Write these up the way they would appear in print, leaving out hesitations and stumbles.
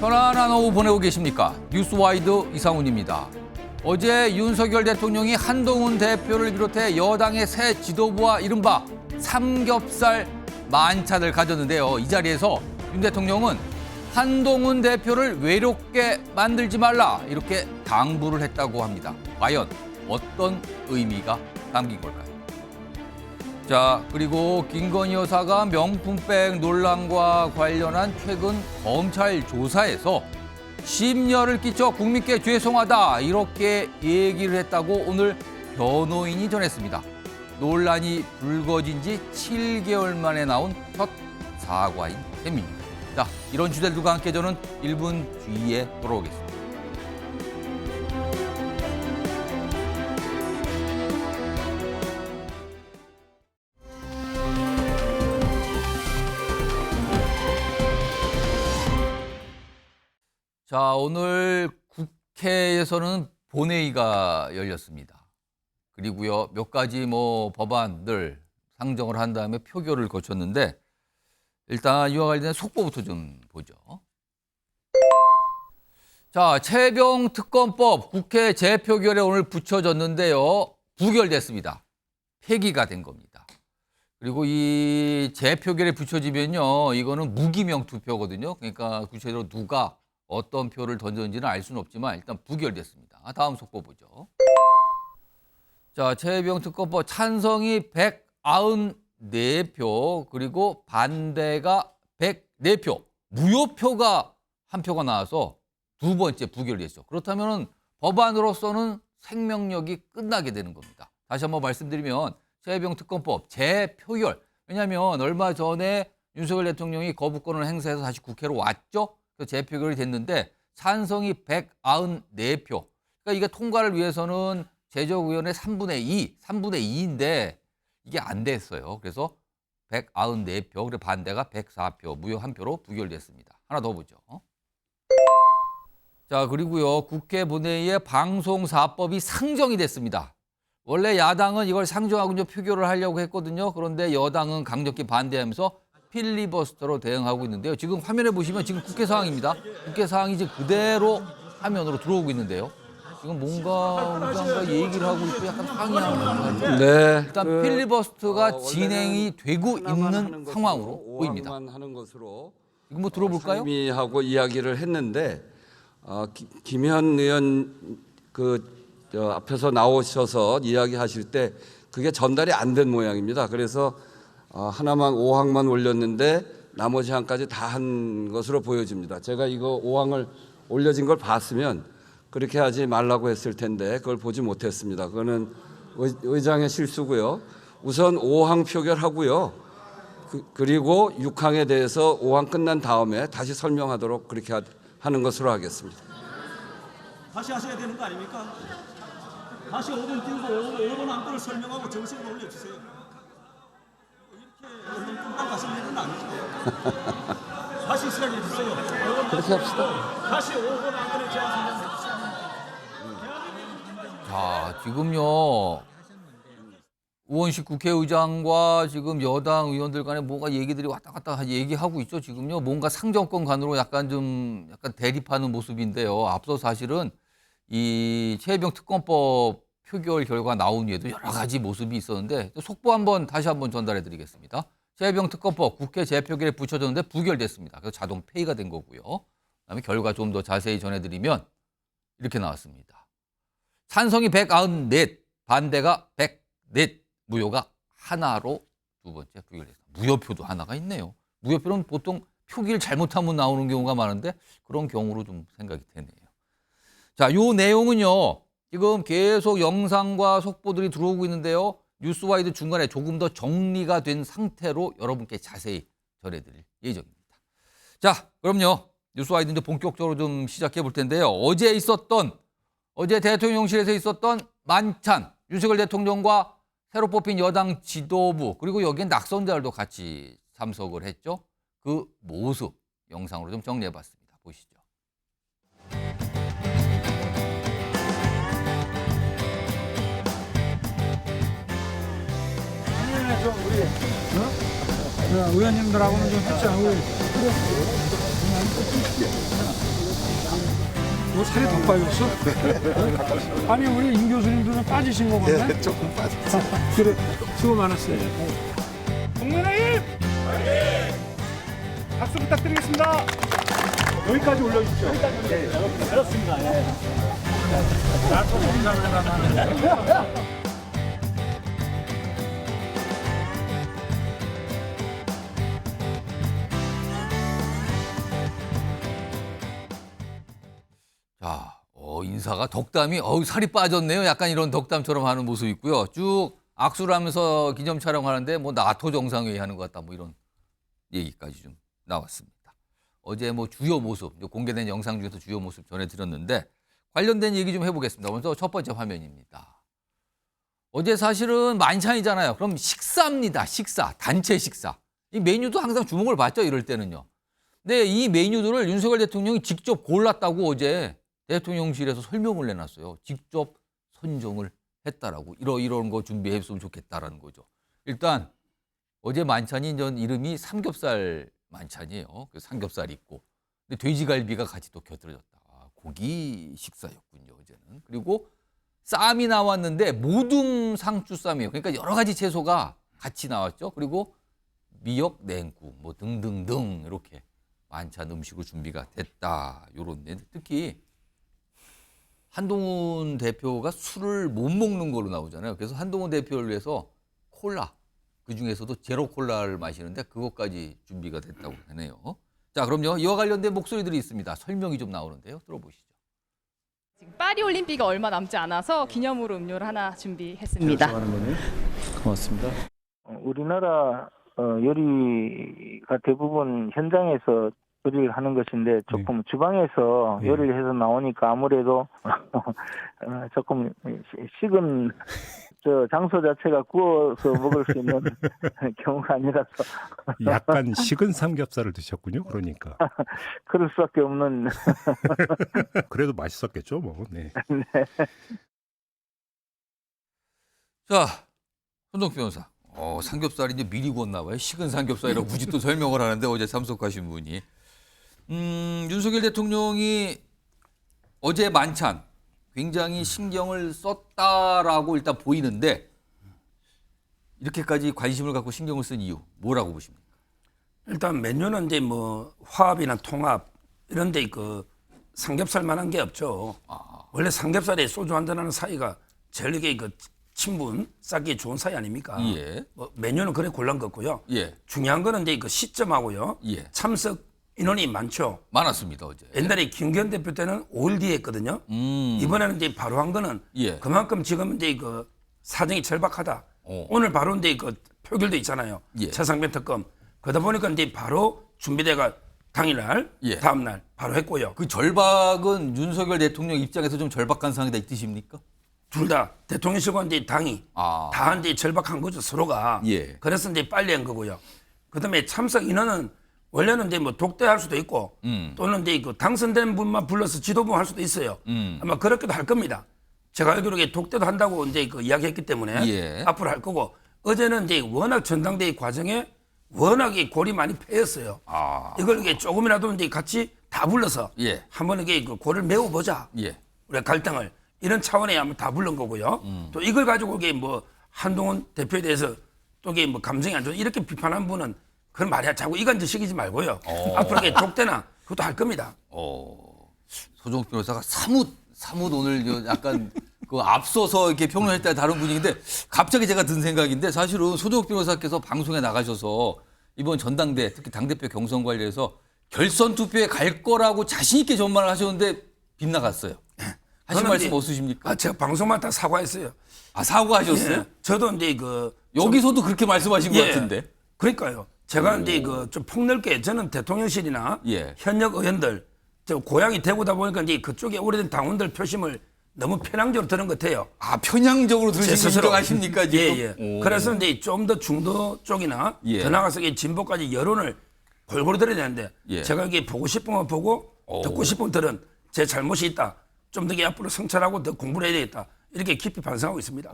편안한 오후 보내고 계십니까? 뉴스와이드 이상훈입니다. 어제 윤석열 대통령이 한동훈 대표를 비롯해 여당의 새 지도부와 이른바 삼겹살 만찬을 가졌는데요. 이 자리에서 윤 대통령은 한동훈 대표를 외롭게 만들지 말라 이렇게 당부를 했다고 합니다. 과연 어떤 의미가 담긴 걸까요? 자, 그리고 김건희 여사가 명품백 논란과 관련한 최근 검찰 조사에서 심려를 끼쳐 국민께 죄송하다 이렇게 얘기를 했다고 오늘 변호인이 전했습니다. 논란이 불거진 지 7개월 만에 나온 첫 사과인 셈입니다. 자, 이런 주제들과 함께 저는 1분 뒤에 돌아오겠습니다. 자, 오늘 국회에서는 본회의가 열렸습니다. 그리고요, 몇 가지 법안들 상정을 한 다음에 표결을 거쳤는데 일단 이와 관련된 속보부터 좀 보죠. 자, 최병 특검법 국회 재표결에 오늘 붙여졌는데요. 부결됐습니다. 폐기가 된 겁니다. 그리고 이 재표결에 붙여지면요, 이거는 무기명 투표거든요. 그러니까 구체적으로 누가 어떤 표를 던졌는지는 알 수는 없지만 일단 부결됐습니다. 다음 속보 보죠. 자, 최병 특검법 찬성이 194표 그리고 반대가 104표, 무효표가 한 표가 나와서 두 번째 부결됐죠. 그렇다면 법안으로서는 생명력이 끝나게 되는 겁니다. 다시 한번 말씀드리면 최병 특검법 재표결. 왜냐하면 얼마 전에 윤석열 대통령이 거부권을 행사해서 다시 국회로 왔죠. 재표결이 됐는데 찬성이 194표. 그러니까 이게 통과를 위해서는 제적의원의 3분의 2인데 이게 안 됐어요. 그래서 194표, 그리고 반대가 104표, 무효 1표로 부결됐습니다. 하나 더 보죠. 자, 그리고요, 국회 본회의에 방송사법이 상정이 됐습니다. 원래 야당은 이걸 상정하고 이제 표결을 하려고 했거든요. 그런데 여당은 강력히 반대하면서 필리버스터로 대응하고 있는데요. 지금 화면에 보시면 지금 국회 상황입니다. 국회 상황이 이제 그대로 화면으로 들어오고 있는데요. 지금 뭔가 의장과 얘기를 하고 있고 약간 항의하는 것 같아요. 네. 일단 필리버스터가 진행이 되고 있는 상황으로 보입니다. 하는 것으로 이거 들어볼까요? 하고 이야기를 했는데 김현 의원 앞에서 나오셔서 이야기하실 때 그게 전달이 안 된 모양입니다. 그래서 하나만 5항만 올렸는데 나머지 항까지 다 한 것으로 보여집니다. 제가 이거 5항을 올려진 걸 봤으면 그렇게 하지 말라고 했을 텐데 그걸 보지 못했습니다. 그거는 의장의 실수고요. 우선 5항 표결하고요. 그리고 6항에 대해서 5항 끝난 다음에 다시 설명하도록 그렇게 하는 것으로 하겠습니다. 다시 하셔야 되는 거 아닙니까? 다시 5분 띄우고 5분 안건을 설명하고 정식으로 올려주세요. 이렇게 금방 가실 일은 아니죠. 다시 시작해 주세요. 그렇게 합시다. 다시 5분 안건에 제한 설명해 주세요. 자, 지금요, 우원식 국회의장과 지금 여당 의원들 간에 뭔가 얘기들이 왔다 갔다 얘기하고 있죠. 지금요, 뭔가 상정권 간으로 약간 대립하는 모습인데요. 앞서 사실은 이 최병 특검법 표결 결과 나온 뒤에도 여러 가지 모습이 있었는데 속보 다시 한번 전달해 드리겠습니다. 최병 특검법 국회 재표결에 붙여졌는데 부결됐습니다. 그래서 자동 폐기가 된 거고요. 그다음에 결과 좀 더 자세히 전해드리면 이렇게 나왔습니다. 찬성이 194, 반대가 104, 무효가 하나로 두 번째 부결됐습니다. 무효표도 하나가 있네요. 무효표는 보통 표기를 잘못하면 나오는 경우가 많은데 그런 경우로 좀 생각이 되네요. 자, 요 내용은요, 지금 계속 영상과 속보들이 들어오고 있는데요. 뉴스와이드 중간에 조금 더 정리가 된 상태로 여러분께 자세히 전해드릴 예정입니다. 자, 그럼요. 뉴스와이드 이제 본격적으로 좀 시작해 볼 텐데요. 어제 대통령실에서 있었던 만찬, 윤석열 대통령과 새로 뽑힌 여당 지도부, 그리고 여기에 낙선자들도 같이 참석을 했죠. 그 모습 영상으로 좀 정리해 봤습니다. 보시죠. 좀 우리 의원님들하고는 좀 협치하고 뭐 살이 더 빠졌어? 아니 우리 임 교수님들은 빠지신 거 같네? 네, 조금 빠졌어요. 그래 수고 많았어요. 국민의힘! 박수 부탁드리겠습니다. 여기까지 올려주십시오. 그렇습니다. 예. 자, 인사가 덕담이 살이 빠졌네요. 약간 이런 덕담처럼 하는 모습이 있고요. 쭉 악수를 하면서 기념 촬영하는데 뭐 나토 정상회의 하는 것 같다. 뭐 이런 얘기까지 좀 나왔습니다. 어제 뭐 주요 모습, 공개된 영상 중에서 주요 모습 전해드렸는데 관련된 얘기 좀 해보겠습니다. 먼저 첫 번째 화면입니다. 어제 사실은 만찬이잖아요. 그럼 식사입니다. 식사, 단체 식사. 이 메뉴도 항상 주목을 받죠. 이럴 때는요. 근데 이 메뉴들을 윤석열 대통령이 직접 골랐다고 어제 대통령실에서 설명을 내놨어요. 직접 선정을 했다라고. 이런 거 준비했으면 좋겠다라는 거죠. 일단 어제 만찬이 이름이 삼겹살 만찬이에요. 그 삼겹살이 있고. 근데 돼지갈비가 같이 또 곁들여졌다. 고기 식사였군요, 어제는. 그리고 쌈이 나왔는데 모둠 상추 쌈이에요. 그러니까 여러 가지 채소가 같이 나왔죠. 그리고 미역, 냉국 뭐 등등등 이렇게 만찬 음식으로 준비가 됐다. 요런데 특히 한동훈 대표가 술을 못 먹는 걸로 나오잖아요. 그래서 한동훈 대표를 위해서 콜라, 그중에서도 제로 콜라를 마시는데 그것까지 준비가 됐다고 하네요. 자, 그럼요. 이와 관련된 목소리들이 있습니다. 설명이 좀 나오는데요. 들어보시죠. 지금 파리 올림픽이 얼마 남지 않아서 기념으로 음료를 하나 준비했습니다. 고맙습니다. 우리나라 요리가 대부분 현장에서 요리를 하는 것인데 조금 주방에서 요리를 해서 나오니까 아무래도 조금 식은 장소 자체가 구워서 먹을 수 있는 경우가 아니라서 약간 식은 삼겹살을 드셨군요. 그러니까. 그럴 수밖에 없는. 그래도 맛있었겠죠, 뭐. 네. 자, 손동표 변호사. 삼겹살이 이제 미리 구웠나 봐요. 식은 삼겹살이라고 굳이 또 설명을 하는데 어제 참석하신 분이. 윤석열 대통령이 어제 만찬 굉장히 신경을 썼다라고 일단 보이는데 이렇게까지 관심을 갖고 신경을 쓴 이유 뭐라고 보십니까? 일단 메뉴는 이제 뭐 화합이나 통합 이런 데 그 삼겹살만한 게 없죠. 원래 삼겹살에 소주 한잔 하는 사이가 제일 이게 그 친분 쌓기 좋은 사이 아닙니까? 예. 뭐 메뉴는 그래 골란 거고요. 예. 중요한 거는 이제 그 시점하고요. 예. 참석 인원이 많죠. 많았습니다, 어제. 옛날에 김기현 대표 때는 5일 뒤에 했거든요. 이번에는 이제 바로 한 거는 예. 그만큼 지금 이제 그 사정이 절박하다. 오늘 바로 이제 그 표결도 있잖아요. 예. 최상병 특검. 그러다 보니까 이제 바로 준비대가 당일날, 예. 다음날 바로 했고요. 그 절박은 윤석열 대통령 입장에서 좀 절박한 상황이다 이 뜻입니까? 둘 다 대통령실과 이제 당이 다 이제 절박한 거죠 서로가. 예. 그래서 이제 빨리 한 거고요. 그다음에 참석 인원은 원래는 이제 뭐 독대할 수도 있고 또는 이제 그 당선된 분만 불러서 지도부 할 수도 있어요. 아마 그렇게도 할 겁니다. 제가 알기로 독대도 한다고 이제 그 이야기했기 때문에 예. 앞으로 할 거고 어제는 이제 워낙 전당대회 과정에 워낙에 골이 많이 패였어요. 이걸 이게 조금이라도 이제 같이 다 불러서 예. 한번 이게 그 골을 메워보자. 예. 우리가 갈등을 이런 차원에 아마 다 부른 거고요. 또 이걸 가지고 이게 뭐 한동훈 대표에 대해서 또 이게 뭐 감정이 안 좋아 이렇게 비판한 분은 그런 말이야. 자꾸 이간질시키지 말고요. 앞으로 이게 독대나 그것도 할 겁니다. 소종욱 변호사가 사뭇 오늘 약간 그 앞서서 이렇게 평론했다 다른 분위기인데 갑자기 제가 든 생각인데 사실은 소종욱 변호사께서 방송에 나가셔서 이번 전당대 특히 당대표 경선 관련해서 결선 투표에 갈 거라고 자신 있게 전망을 하셨는데 빗나갔어요. 하신 말씀 없으십니까? 제가 방송만 다 사과했어요. 사과하셨어요? 예. 저도 이제 그 여기서도 그렇게 말씀하신 것 같은데. 그러니까요. 제가 이제 그 좀 폭넓게 저는 대통령실이나 예. 현역 의원들 저 고향이 대구다 보니까 이제 그쪽에 오래된 당원들 표심을 너무 편향적으로 들은 것 같아요. 편향적으로 제 들으신 거 스스로. 인정하십니까 지금? 예. 그래서 이제 좀 더 중도 쪽이나 예. 더 나가서 이 진보까지 여론을 골고루 들어야 되는데 예. 제가 이게 보고 싶은 건 보고 듣고 싶은 건 들은 제 잘못이 있다. 좀 더 앞으로 성찰하고 더 공부를 해야 되겠다. 이렇게 깊이 반성하고 있습니다.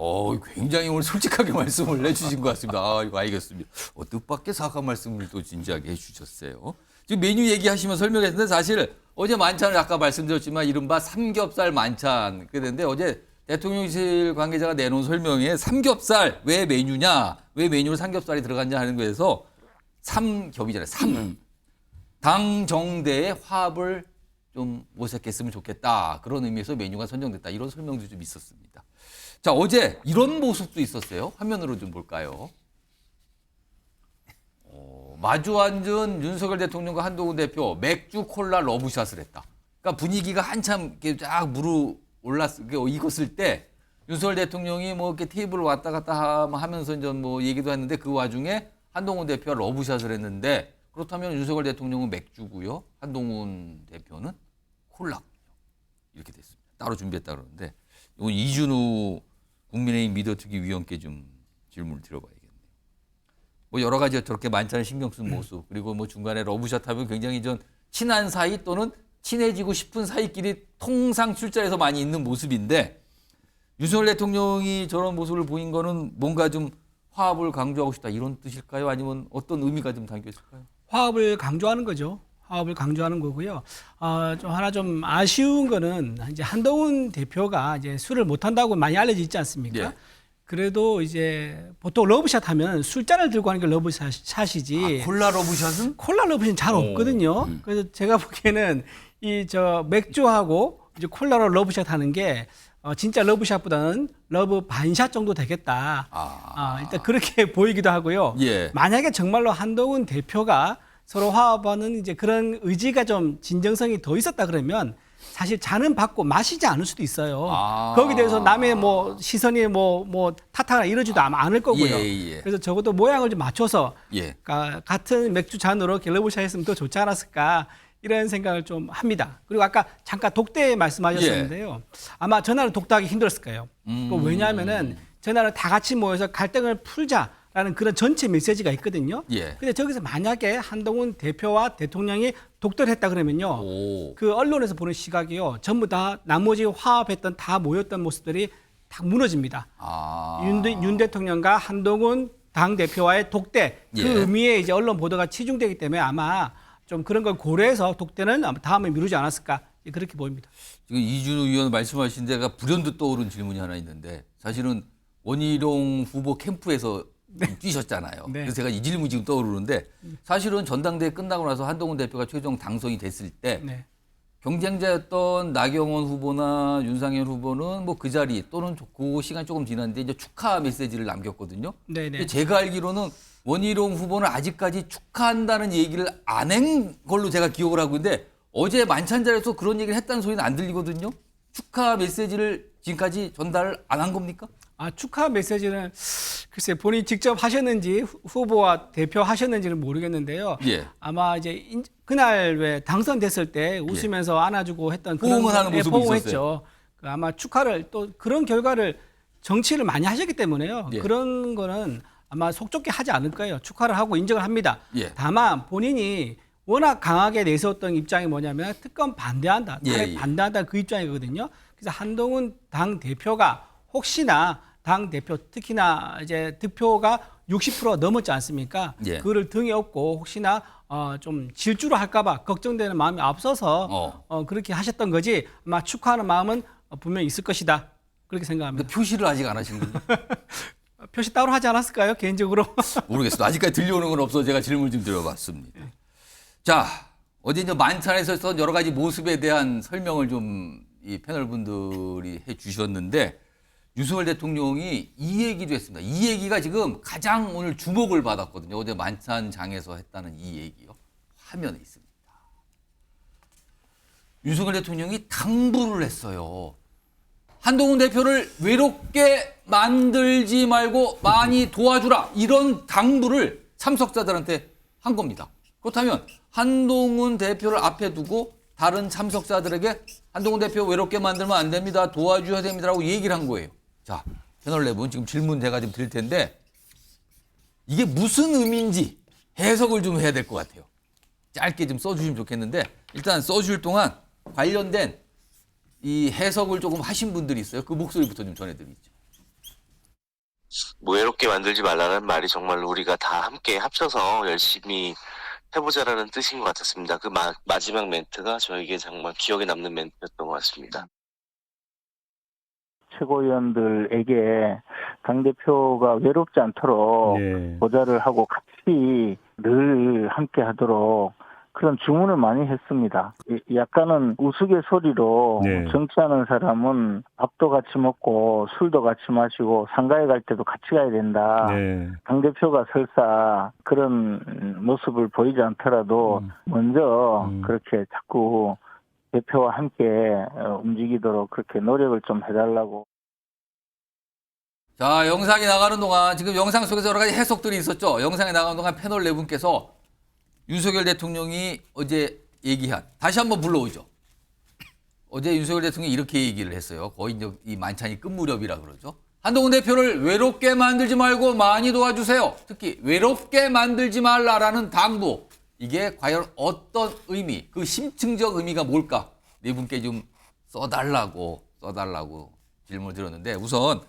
굉장히 오늘 솔직하게 말씀을 해주신 것 같습니다. 이거 알겠습니다. 뜻밖의 사과 말씀을 또 진지하게 해주셨어요. 지금 메뉴 얘기하시면 설명했는데 사실 어제 만찬을 아까 말씀드렸지만 이른바 삼겹살 만찬 그랬는데 어제 대통령실 관계자가 내놓은 설명에 삼겹살 왜 메뉴냐, 왜 메뉴로 삼겹살이 들어갔냐 하는 거에서 삼겹이잖아요. 당 정대의 화합을 좀 모색했으면 좋겠다. 그런 의미에서 메뉴가 선정됐다. 이런 설명도 좀 있었습니다. 자, 어제 이런 모습도 있었어요. 화면으로 좀 볼까요? 마주 앉은 윤석열 대통령과 한동훈 대표 맥주 콜라 러브샷을 했다. 그러니까 분위기가 한참 이렇게 쫙 익었을 때 윤석열 대통령이 뭐 이렇게 테이블을 왔다 갔다 하면서 이제 뭐 얘기도 했는데 그 와중에 한동훈 대표가 러브샷을 했는데 그렇다면 윤석열 대통령은 맥주고요. 한동훈 대표는 콜라군요. 이렇게 됐습니다. 따로 준비했다 그러는데 이건 이준우 국민의힘 미디어특위 위원께 좀 질문을 드려봐야겠네요. 뭐 여러 가지 저렇게 만찬을 신경 쓴 모습 그리고 뭐 중간에 러브샷 하면 굉장히 좀 친한 사이 또는 친해지고 싶은 사이끼리 통상 술자리에서 많이 있는 모습인데 윤석열 대통령이 저런 모습을 보인 거는 뭔가 좀 화합을 강조하고 싶다 이런 뜻일까요? 아니면 어떤 의미가 좀 담겨 있을까요? 화합을 강조하는 거죠. 화합을 강조하는 거고요. 좀 하나 좀 아쉬운 거는 이제 한동훈 대표가 이제 술을 못 한다고 많이 알려져 있지 않습니까? 예. 그래도 이제 보통 러브샷 하면 술잔을 들고 하는 게 러브샷이지. 콜라 러브샷은? 콜라 러브샷은 잘 없거든요. 그래서 제가 보기에는 이 저 맥주하고 이제 콜라로 러브샷 하는 게 진짜 러브샷보다는 러브 반샷 정도 되겠다. 일단 그렇게 보이기도 하고요. 예. 만약에 정말로 한동훈 대표가 서로 화합하는 이제 그런 의지가 좀 진정성이 더 있었다 그러면 사실 잔은 받고 마시지 않을 수도 있어요. 거기에 대해서 남의 뭐 시선이 뭐 탓하거나 이러지도 않을 거고요. 예. 그래서 적어도 모양을 좀 맞춰서 예. 같은 맥주 잔으로 러브샷 했으면 더 좋지 않았을까 이런 생각을 좀 합니다. 그리고 아까 잠깐 독대 말씀하셨었는데요. 아마 전화를 독대하기 힘들었을 거예요. 왜냐하면은 전화를 다 같이 모여서 갈등을 풀자라는 그런 전체 메시지가 있거든요. 예. 근데 저기서 만약에 한동훈 대표와 대통령이 독대를 했다 그러면요. 그 언론에서 보는 시각이요. 전부 다 나머지 화합했던 다 모였던 모습들이 다 무너집니다. 윤 대통령과 한동훈 당 대표와의 독대 그 예. 의미에 이제 언론 보도가 치중되기 때문에 아마 좀 그런 걸 고려해서 독대는 아마 다음에 미루지 않았을까 그렇게 보입니다. 지금 이준우 의원 말씀하신 데가 불현듯 떠오른 질문이 하나 있는데 사실은 원희룡 후보 캠프에서 뛰셨잖아요. 네. 그래서 제가 이 질문이 지금 떠오르는데 사실은 전당대회 끝나고 나서 한동훈 대표가 최종 당선이 됐을 때 네. 경쟁자였던 나경원 후보나 윤상현 후보는 뭐 그 자리 또는 그 시간이 조금 지났는데 이제 축하 메시지를 남겼거든요. 네네. 근데 제가 알기로는 원희룡 후보는 아직까지 축하한다는 얘기를 안 한 걸로 제가 기억을 하고 있는데 어제 만찬 자리에서 그런 얘기를 했다는 소리는 안 들리거든요. 축하 메시지를 지금까지 전달을 안 한 겁니까? 축하 메시지는 글쎄 본인이 직접 하셨는지 후보와 대표 하셨는지는 모르겠는데요. 예. 아마 이제 그날 왜 당선됐을 때 웃으면서 안아주고 했던 그런 포옹을 하는 모습이 포옹했죠. 아마 축하를 또 그런 결과를 정치를 많이 하셨기 때문에요. 예. 그런 거는 아마 속 좁게 하지 않을 거예요. 축하를 하고 인정을 합니다. 예. 다만 본인이 워낙 강하게 내세웠던 입장이 뭐냐면 특검 반대한다. 예. 반대한다 그 입장이거든요. 그래서 한동훈 당 대표가 혹시나 당 대표 특히나 이제 득표가 60% 넘었지 않습니까? 예. 그거를 등에 업고 혹시나 좀 질주를 할까봐 걱정되는 마음이 앞서서 그렇게 하셨던 거지. 아마 축하하는 마음은 분명히 있을 것이다. 그렇게 생각합니다. 표시를 아직 안 하신 건가요? 표시 따로 하지 않았을까요? 개인적으로. 모르겠어요. 아직까지 들려오는 건 없어서 제가 질문을 좀 드려봤습니다. 자, 어제 이제 만찬에서 했던 여러 가지 모습에 대한 설명을 좀 이 패널 분들이 해 주셨는데 윤석열 대통령이 이 얘기도 했습니다. 이 얘기가 지금 가장 오늘 주목을 받았거든요. 어제 만찬장에서 했다는 이 얘기요. 화면에 있습니다. 윤석열 대통령이 당부를 했어요. 한동훈 대표를 외롭게 만들지 말고 많이 도와주라. 이런 당부를 참석자들한테 한 겁니다. 그렇다면 한동훈 대표를 앞에 두고 다른 참석자들에게 한동훈 대표 외롭게 만들면 안 됩니다. 도와줘야 됩니다라고 얘기를 한 거예요. 자, 패널 네 분 지금 질문 제가 좀 드릴 텐데 이게 무슨 의미인지 해석을 좀 해야 될 것 같아요. 짧게 좀 써주시면 좋겠는데 일단 써줄 동안 관련된 이 해석을 조금 하신 분들이 있어요. 그 목소리부터 좀 전해드리죠. 외롭게 만들지 말라는 말이 정말 우리가 다 함께 합쳐서 열심히 해보자라는 뜻인 것 같았습니다. 그 마지막 멘트가 저에게 정말 기억에 남는 멘트였던 것 같습니다. 최고위원들에게 당대표가 외롭지 않도록 예. 보좌를 하고 같이 늘 함께 하도록 그런 주문을 많이 했습니다. 약간은 우스갯소리로 네. 정치하는 사람은 밥도 같이 먹고 술도 같이 마시고 상가에 갈 때도 같이 가야 된다. 네. 당대표가 설사 그런 모습을 보이지 않더라도 먼저 그렇게 자꾸 대표와 함께 움직이도록 그렇게 노력을 좀 해달라고. 자, 영상이 나가는 동안 지금 영상 속에서 여러 가지 해석들이 있었죠. 영상이 나가는 동안 패널 네 분께서 윤석열 대통령이 어제 얘기한, 다시 한번 불러오죠. 어제 윤석열 대통령이 이렇게 얘기를 했어요. 거의 이제 이 만찬이 끝 무렵이라 그러죠. 한동훈 대표를 외롭게 만들지 말고 많이 도와주세요. 특히 외롭게 만들지 말라라는 당부. 이게 과연 어떤 의미, 그 심층적 의미가 뭘까? 네 분께 좀 써달라고 질문을 드렸는데, 우선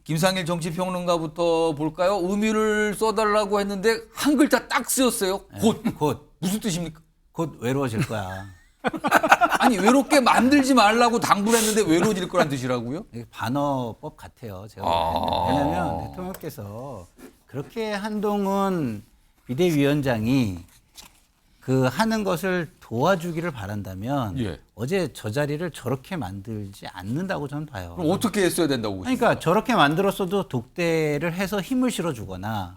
김상일 정치평론가부터 볼까요? 의미를 써달라고 했는데 한 글자 딱 쓰였어요. 곧. 무슨 뜻입니까? 곧 외로워질 거야. 아니, 외롭게 만들지 말라고 당부를 했는데 외로워질 거란 뜻이라고요? 이게 반어법 같아요. 제가 볼 때는. 왜냐하면 대통령께서 그렇게 한동훈 비대위원장이 그 하는 것을 도와주기를 바란다면 예. 어제 저 자리를 저렇게 만들지 않는다고 저는 봐요. 그럼 어떻게 했어야 된다고 보십니까? 그러니까 저렇게 만들었어도 독대를 해서 힘을 실어주거나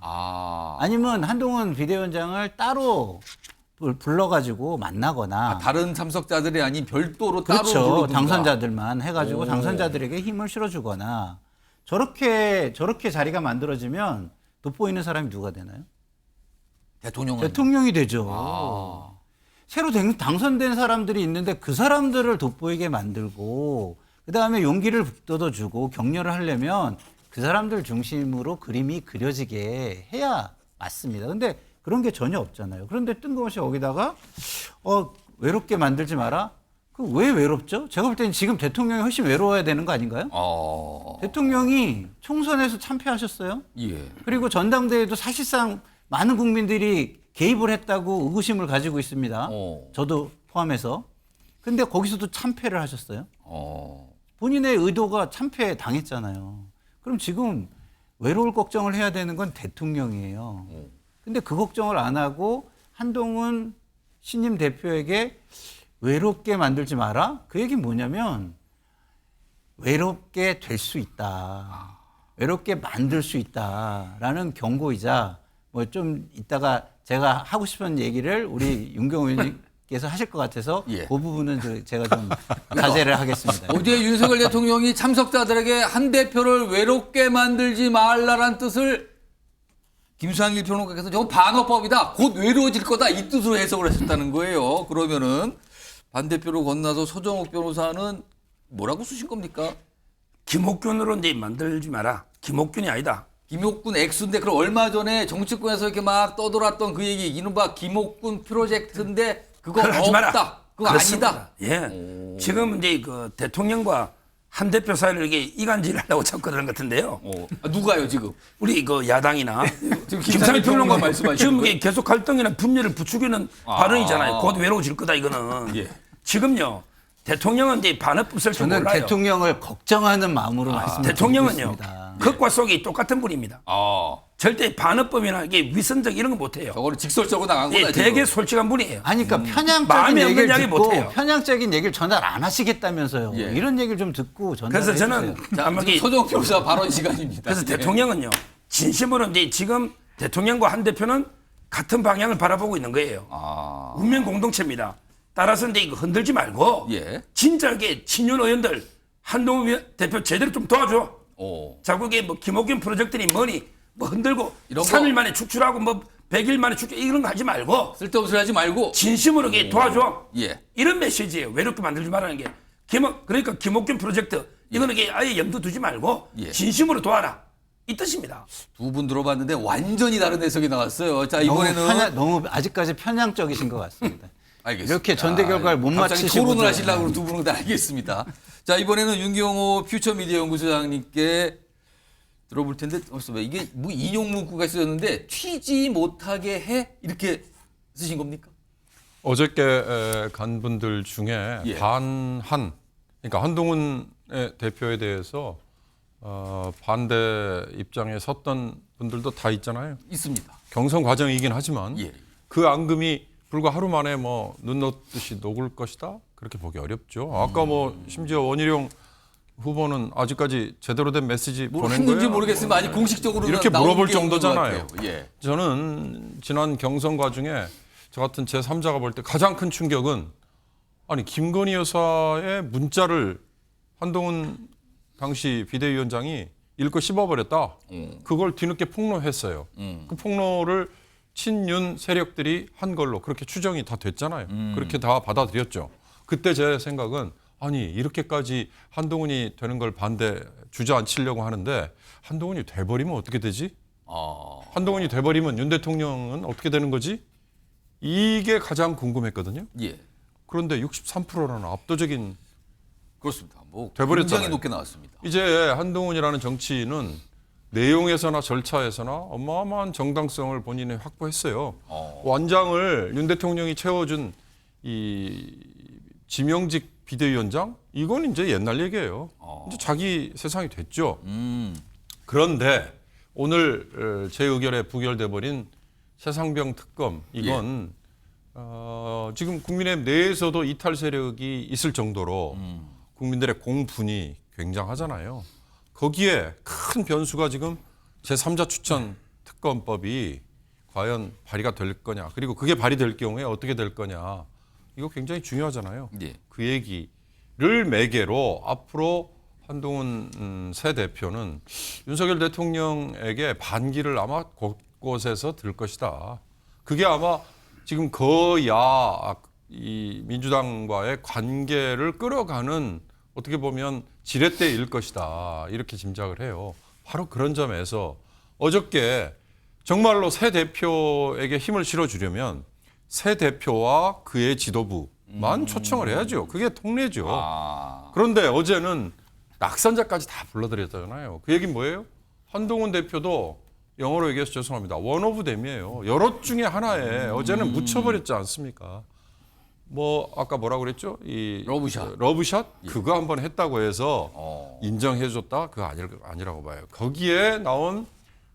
아니면 한동훈 비대위원장을 따로 불러가지고 만나거나 다른 참석자들이 아닌 별도로 따로 그렇죠. 불러둔가? 당선자들만 해가지고 당선자들에게 힘을 실어주거나 저렇게 자리가 만들어지면 돋보이는 사람이 누가 되나요? 대통령이 되죠. 새로 당선된 사람들이 있는데 그 사람들을 돋보이게 만들고 그다음에 용기를 북돋아주고 격려를 하려면 그 사람들 중심으로 그림이 그려지게 해야 맞습니다. 근데 그런 게 전혀 없잖아요. 그런데 뜬금없이 여기다가 외롭게 만들지 마라. 그 왜 외롭죠? 제가 볼 때는 지금 대통령이 훨씬 외로워야 되는 거 아닌가요? 대통령이 총선에서 참패하셨어요. 예. 그리고 전당대회도 사실상 많은 국민들이 개입을 했다고 의구심을 가지고 있습니다. 저도 포함해서. 근데 거기서도 참패를 하셨어요. 본인의 의도가 참패 당했잖아요. 그럼 지금 외로울 걱정을 해야 되는 건 대통령이에요. 근데 그 걱정을 안 하고 한동훈 신임 대표에게 외롭게 만들지 마라? 그 얘기는 뭐냐면 외롭게 될 수 있다. 외롭게 만들 수 있다라는 경고이자 뭐 좀 이따가 제가 하고 싶은 얘기를 우리 윤경호 의원님께서 하실 것 같아서 그 부분은 제가 좀 자제를 하겠습니다. 어제 윤석열 대통령이 참석자들에게 한 대표를 외롭게 만들지 말라란 뜻을 김상일 평론가께서 저거 반어법이다. 곧 외로워질 거다. 이 뜻으로 해석을 하셨다는 거예요. 그러면은 반대표로 건너서 서정욱 변호사는 뭐라고 쓰신 겁니까? 김옥균으로 이제 만들지 마라. 김옥균이 아니다. 김옥균 X인데 그럼 얼마 전에 정치권에서 이렇게 막 떠돌았던 그 얘기 이른바 김옥균 프로젝트인데 그거 하지 없다. 마라. 그거 그렇습니다. 아니다. 예. 지금 이제 그 대통령과 한 대표 사이를 이게 이간질하려고 자꾸 그러는 것 같은데요. 누가요 지금? 우리 그 야당이나 지금 김상일 평론가 말씀하시는 지금 거예요? 이게 계속 갈등이나 분열을 부추기는 발언이잖아요. 곧 외로워질 거다 이거는. 지금요. 대통령은 이제 반어법 쓸 줄 저는 몰라요. 대통령을 걱정하는 마음으로 말씀드리고 대통령은요. 있습니다. 극과 속이 똑같은 분입니다. 절대 반어법이나 이게 위선적 이런 거 못해요. 저거는 직설적으로 나간 거다. 되게 솔직한 분이에요. 아니, 그러니까 편향적인 마음이 없는 얘기를 이야기 듣고 못해요. 편향적인 얘기를 전달 안 하시겠다면서요. 이런 얘기를 좀 듣고 전달해 그래서 저는 주세요. 자, 지금 서정욱 변호사 발언 시간입니다. 그래서 네. 대통령은요. 진심으로 이제 지금 대통령과 한 대표는 같은 방향을 바라보고 있는 거예요. 운명 공동체입니다. 따라서 이제 이거 흔들지 말고 진짜게 친윤 의원들 한동훈 대표 제대로 좀 도와줘. 자꾸 이게 뭐 김옥균 프로젝트니 뭐니 뭐 흔들고 3일 만에 축출하고 뭐 100일 만에 축출 이런 거 하지 말고 쓸데없이 하지 말고 진심으로 이게 도와줘. 예. 이런 메시지예요. 외롭게 만들지 말라는 게. 그러니까 김옥균 프로젝트 이거는 이게 아예 염두 두지 말고 진심으로 도와라. 이 뜻입니다. 두 분 들어봤는데 완전히 다른 해석이 나왔어요. 자, 이번에는 너무 아직까지 편향적이신 것 같습니다. 알겠습니다. 이렇게 전대 결과를 못 갑자기 맞히시고 토론을 하시려고 두 분은 다 알겠습니다. 자, 이번에는 윤경호 퓨처미디어 연구소장님께 들어볼 텐데 이게 뭐 인용 문구가 있었는데 튀지 못하게 해 이렇게 쓰신 겁니까? 어저께 간 분들 중에 예. 반한, 그러니까 한동훈 대표에 대해서 반대 입장에 섰던 분들도 다 있잖아요. 있습니다. 경선 과정이긴 하지만 예. 그 앙금이 불과 하루 만에 뭐 눈 녹듯이 녹을 것이다? 그렇게 보기 어렵죠. 아까 뭐 심지어 원희룡 후보는 아직까지 제대로 된 메시지 뭘 보낸 했는지 거예요? 모르겠으면 아직 공식적으로 이렇게 나온 물어볼 게 없는 것 정도잖아요. 같아요. 예. 저는 지난 경선 과정에 저 같은 제3자가 볼 때 가장 큰 충격은 아니 김건희 여사의 문자를 한동훈 당시 비대위원장이 읽고 씹어버렸다. 그걸 뒤늦게 폭로했어요. 그 폭로를 친윤 세력들이 한 걸로 그렇게 추정이 다 됐잖아요. 그렇게 다 받아들였죠. 그때 제 생각은 아니 이렇게까지 한동훈이 되는 걸 반대 주저앉히려고 하는데 한동훈이 돼버리면 어떻게 되지? 한동훈이 돼버리면 윤 대통령은 어떻게 되는 거지? 이게 가장 궁금했거든요. 예. 그런데 63%라는 압도적인 그렇습니다. 뭐 돼버렸잖아요. 굉장히 높게 나왔습니다. 이제 한동훈이라는 정치인은 내용에서나 절차에서나 어마어마한 정당성을 본인이 확보했어요. 원장을 윤 대통령이 채워준 이 지명직 비대위원장 이건 이제 옛날 얘기예요. 이제 자기 세상이 됐죠. 그런데 오늘 제 의결에 부결돼 버린 최상병 특검 이건 지금 국민의힘 내에서도 이탈 세력이 있을 정도로 국민들의 공분이 굉장하잖아요. 거기에 큰 변수가 지금 제3자 추천 특검법이 과연 발의가 될 거냐. 그리고 그게 발의될 경우에 어떻게 될 거냐. 이거 굉장히 중요하잖아요. 예. 그 얘기를 매개로 앞으로 한동훈 새 대표는 윤석열 대통령에게 반기를 아마 곳곳에서 들 것이다. 그게 아마 지금 거야 이 민주당과의 관계를 끌어가는 어떻게 보면 지렛대일 것이다. 이렇게 짐작을 해요. 바로 그런 점에서 어저께 정말로 새 대표에게 힘을 실어주려면 새 대표와 그의 지도부만 초청을 해야죠. 그게 통례죠. 그런데 어제는 낙선자까지 다 불러들였잖아요. 그 얘기는 뭐예요? 한동훈 대표도 영어로 얘기해서 죄송합니다. 원 오브 댐이에요. 여럿 중에 하나에 어제는 묻혀버렸지 않습니까? 뭐 아까 뭐라고 그랬죠? 이 러브샷? 예. 그거 한번 했다고 해서 인정해줬다? 그거 아니라고 봐요. 거기에 나온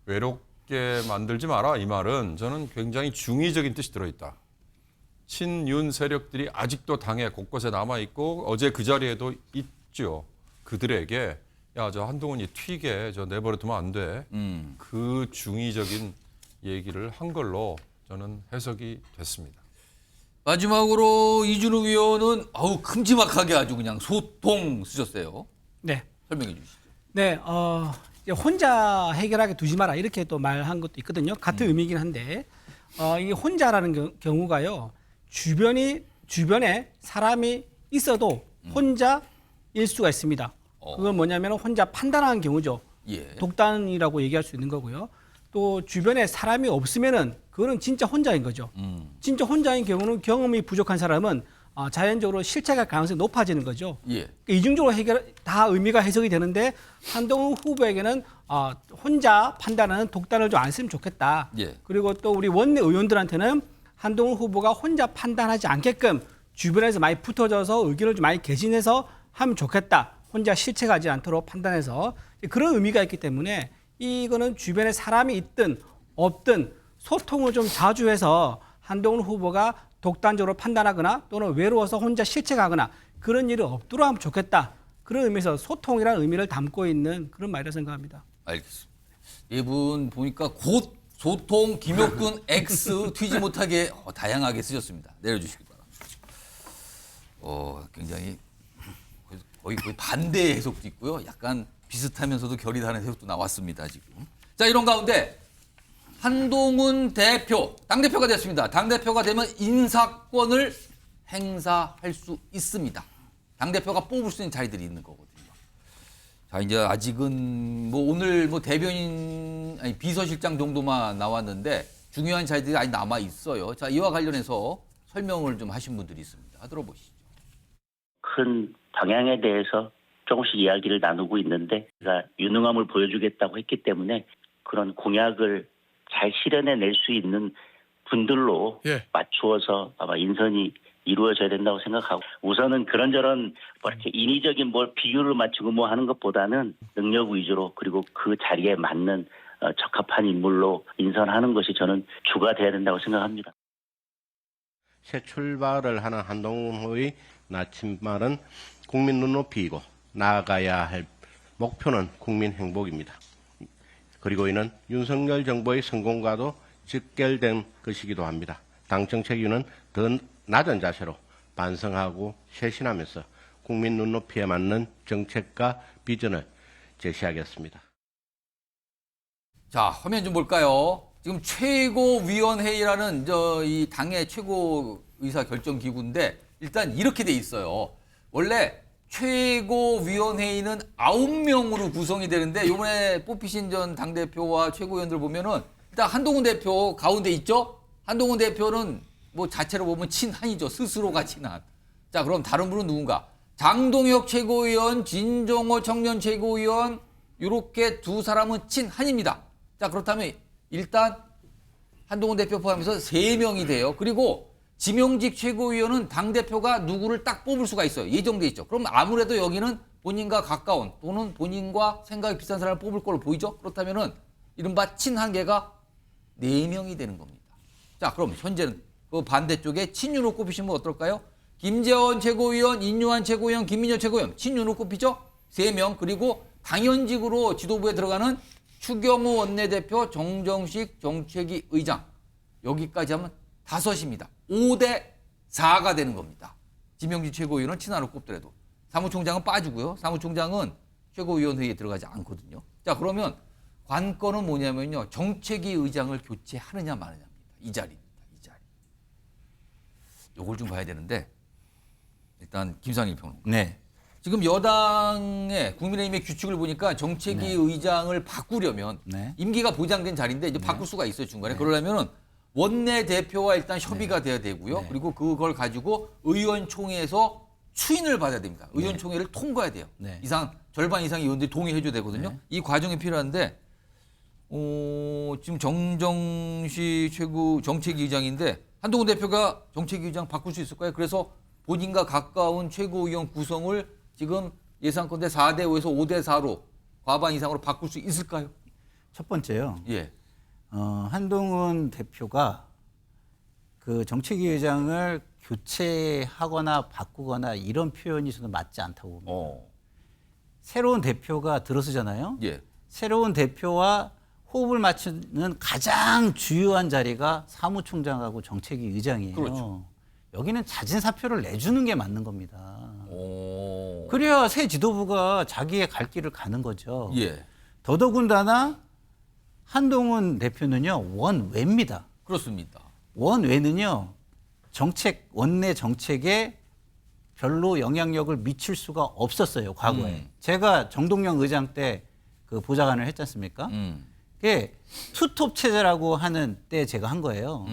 외롭게 만들지 마라 이 말은 저는 굉장히 중의적인 뜻이 들어있다. 친윤 세력들이 아직도 당에 곳곳에 남아있고 어제 그 자리에도 있죠. 그들에게 야, 저 한동훈이 튀게 저 내버려두면 안 돼. 그 중의적인 얘기를 한 걸로 저는 해석이 됐습니다. 마지막으로 이준우 위원은 큼지막하게 아주 그냥 소통 쓰셨어요. 네. 설명해 주시죠. 네, 이제 혼자 해결하게 두지 마라 이렇게 또 말한 것도 있거든요. 같은 의미이긴 한데 이게 혼자라는 경우가요. 주변에 사람이 있어도 혼자일 수가 있습니다. 그건 뭐냐면 혼자 판단하는 경우죠. 예. 독단이라고 얘기할 수 있는 거고요. 또 주변에 사람이 없으면은 그거는 진짜 혼자인 거죠. 진짜 혼자인 경우는 경험이 부족한 사람은 자연적으로 실책할 가능성이 높아지는 거죠. 예. 이중적으로 다 의미가 해석이 되는데 한동훈 후보에게는 혼자 판단하는 독단을 좀 안 쓰면 좋겠다. 예. 그리고 또 우리 원내 의원들한테는 한동훈 후보가 혼자 판단하지 않게끔 주변에서 많이 붙어져서 의견을 좀 많이 개진해서 하면 좋겠다. 혼자 실책하지 않도록 판단해서 그런 의미가 있기 때문에 이거는 주변에 사람이 있든 없든 소통을 좀 자주 해서 한동훈 후보가 독단적으로 판단하거나 또는 외로워서 혼자 실책하거나 그런 일이 없도록 하면 좋겠다. 그런 의미에서 소통이라는 의미를 담고 있는 그런 말이라고 생각합니다. 알겠습니다. 이분 보니까 곧 소통 김효근 X 튀지 못하게 다양하게 쓰셨습니다. 내려주시기 바랍니다. 굉장히 거의 반대의 해석도 있고요. 약간 비슷하면서도 결이 다른 해석도 나왔습니다. 지금. 자, 이런 가운데 한동훈 대표, 당대표가 됐습니다. 당대표가 되면 인사권을 행사할 수 있습니다. 당대표가 뽑을 수 있는 자리들이 있는 거거든요. 자, 이제 아직은 오늘 대변인, 비서실장 정도만 나왔는데 중요한 자리들이 아직 남아 있어요. 자, 이와 관련해서 설명을 좀 하신 분들이 있습니다. 들어보시죠. 큰 방향에 대해서 조금씩 이야기를 나누고 있는데 제가 유능함을 보여주겠다고 했기 때문에 그런 공약을 잘 실현해낼 수 있는 분들로 예. 맞추어서 아마 인선이 이루어져야 된다고 생각하고 우선은 그런저런 뭐 이렇게 인위적인 뭘 비율을 맞추고 뭐 하는 것보다는 능력 위주로 그리고 그 자리에 맞는 적합한 인물로 인선하는 것이 저는 주가 돼야 된다고 생각합니다. 새 출발을 하는 한동훈 후보의 나침말은 국민 눈높이이고 나아가야 할 목표는 국민 행복입니다. 그리고 이는 윤석열 정부의 성공과도 직결된 것이기도 합니다. 당 정책위는 더 낮은 자세로 반성하고 쇄신하면서 국민 눈높이에 맞는 정책과 비전을 제시하겠습니다. 자, 화면 좀 볼까요? 지금 최고위원회의라는 이 당의 최고 의사 결정 기구인데 일단 이렇게 돼 있어요. 원래 최고위원회의는 9명으로 구성이 되는데 이번에 뽑히신 전 당대표와 최고위원들 보면은 일단 한동훈 대표 가운데 있죠? 한동훈 대표는 뭐 자체로 보면 친한이죠. 스스로가 친한. 자, 그럼 다른 분은 누군가? 장동혁 최고위원, 진정호 청년 최고위원 이렇게 두 사람은 친한입니다. 자, 그렇다면 일단 한동훈 대표 포함해서 3명이 돼요. 그리고 지명직 최고위원은 당대표가 누구를 딱 뽑을 수가 있어요. 예정돼 있죠. 그럼 아무래도 여기는 본인과 가까운 또는 본인과 생각이 비슷한 사람을 뽑을 걸로 보이죠. 그렇다면은 이른바 친한계가 4명이 되는 겁니다. 자, 그럼 현재는 그 반대쪽에 친윤으로 꼽히시면 어떨까요? 김재원 최고위원, 인유한 최고위원, 김민철 최고위원, 친윤으로 꼽히죠? 3명. 그리고 당연직으로 지도부에 들어가는 추경호 원내대표, 정정식 정책위 의장. 여기까지 하면 5입니다. 5대 4가 되는 겁니다. 지명직 최고위원은 친한으로 꼽더라도. 사무총장은 빠지고요. 사무총장은 최고위원회의에 들어가지 않거든요. 자, 그러면 관건은 뭐냐면요. 정책위 의장을 교체하느냐 마느냐입니다. 이 자리입니다. 이 자리. 요걸 좀 봐야 되는데 일단 김상일 평론가. 네. 지금 여당의 국민의힘의 규칙을 보니까 정책위 네. 의장을 바꾸려면 네. 임기가 보장된 자리인데 이제 바꿀 수가 있어요. 중간에. 그러려면은 원내대표와 일단 협의가 돼야 되고요. 네. 그리고 그걸 가지고 의원총회에서 추인을 받아야 됩니다. 의원총회를 통과해야 돼요. 네. 절반 이상의 의원들이 동의해 줘야 되거든요. 네. 이 과정이 필요한데 지금 정정식 최고 정책위 의장인데 한동훈 대표가 정책위 의장 바꿀 수 있을까요? 그래서 본인과 가까운 최고위원 구성을 지금 예상컨대 4대 5에서 5대 4로 과반 이상으로 바꿀 수 있을까요? 첫 번째요. 예. 한동훈 대표가 그 정책위 의장을 교체하거나 바꾸거나 이런 표현이 저는 맞지 않다고 봅니다. 새로운 대표가 들어서잖아요. 예. 새로운 대표와 호흡을 맞추는 가장 주요한 자리가 사무총장하고 정책위 의장이에요. 그렇죠. 여기는 자진 사표를 내주는 게 맞는 겁니다. 오. 그래야 새 지도부가 자기의 갈 길을 가는 거죠. 예. 더더군다나 한동훈 대표는요, 원외입니다. 그렇습니다. 원외는요, 원내 정책에 별로 영향력을 미칠 수가 없었어요, 과거에. 제가 정동영 의장 때 그 보좌관을 했지 않습니까? 그게 투톱 체제라고 하는 때 제가 한 거예요.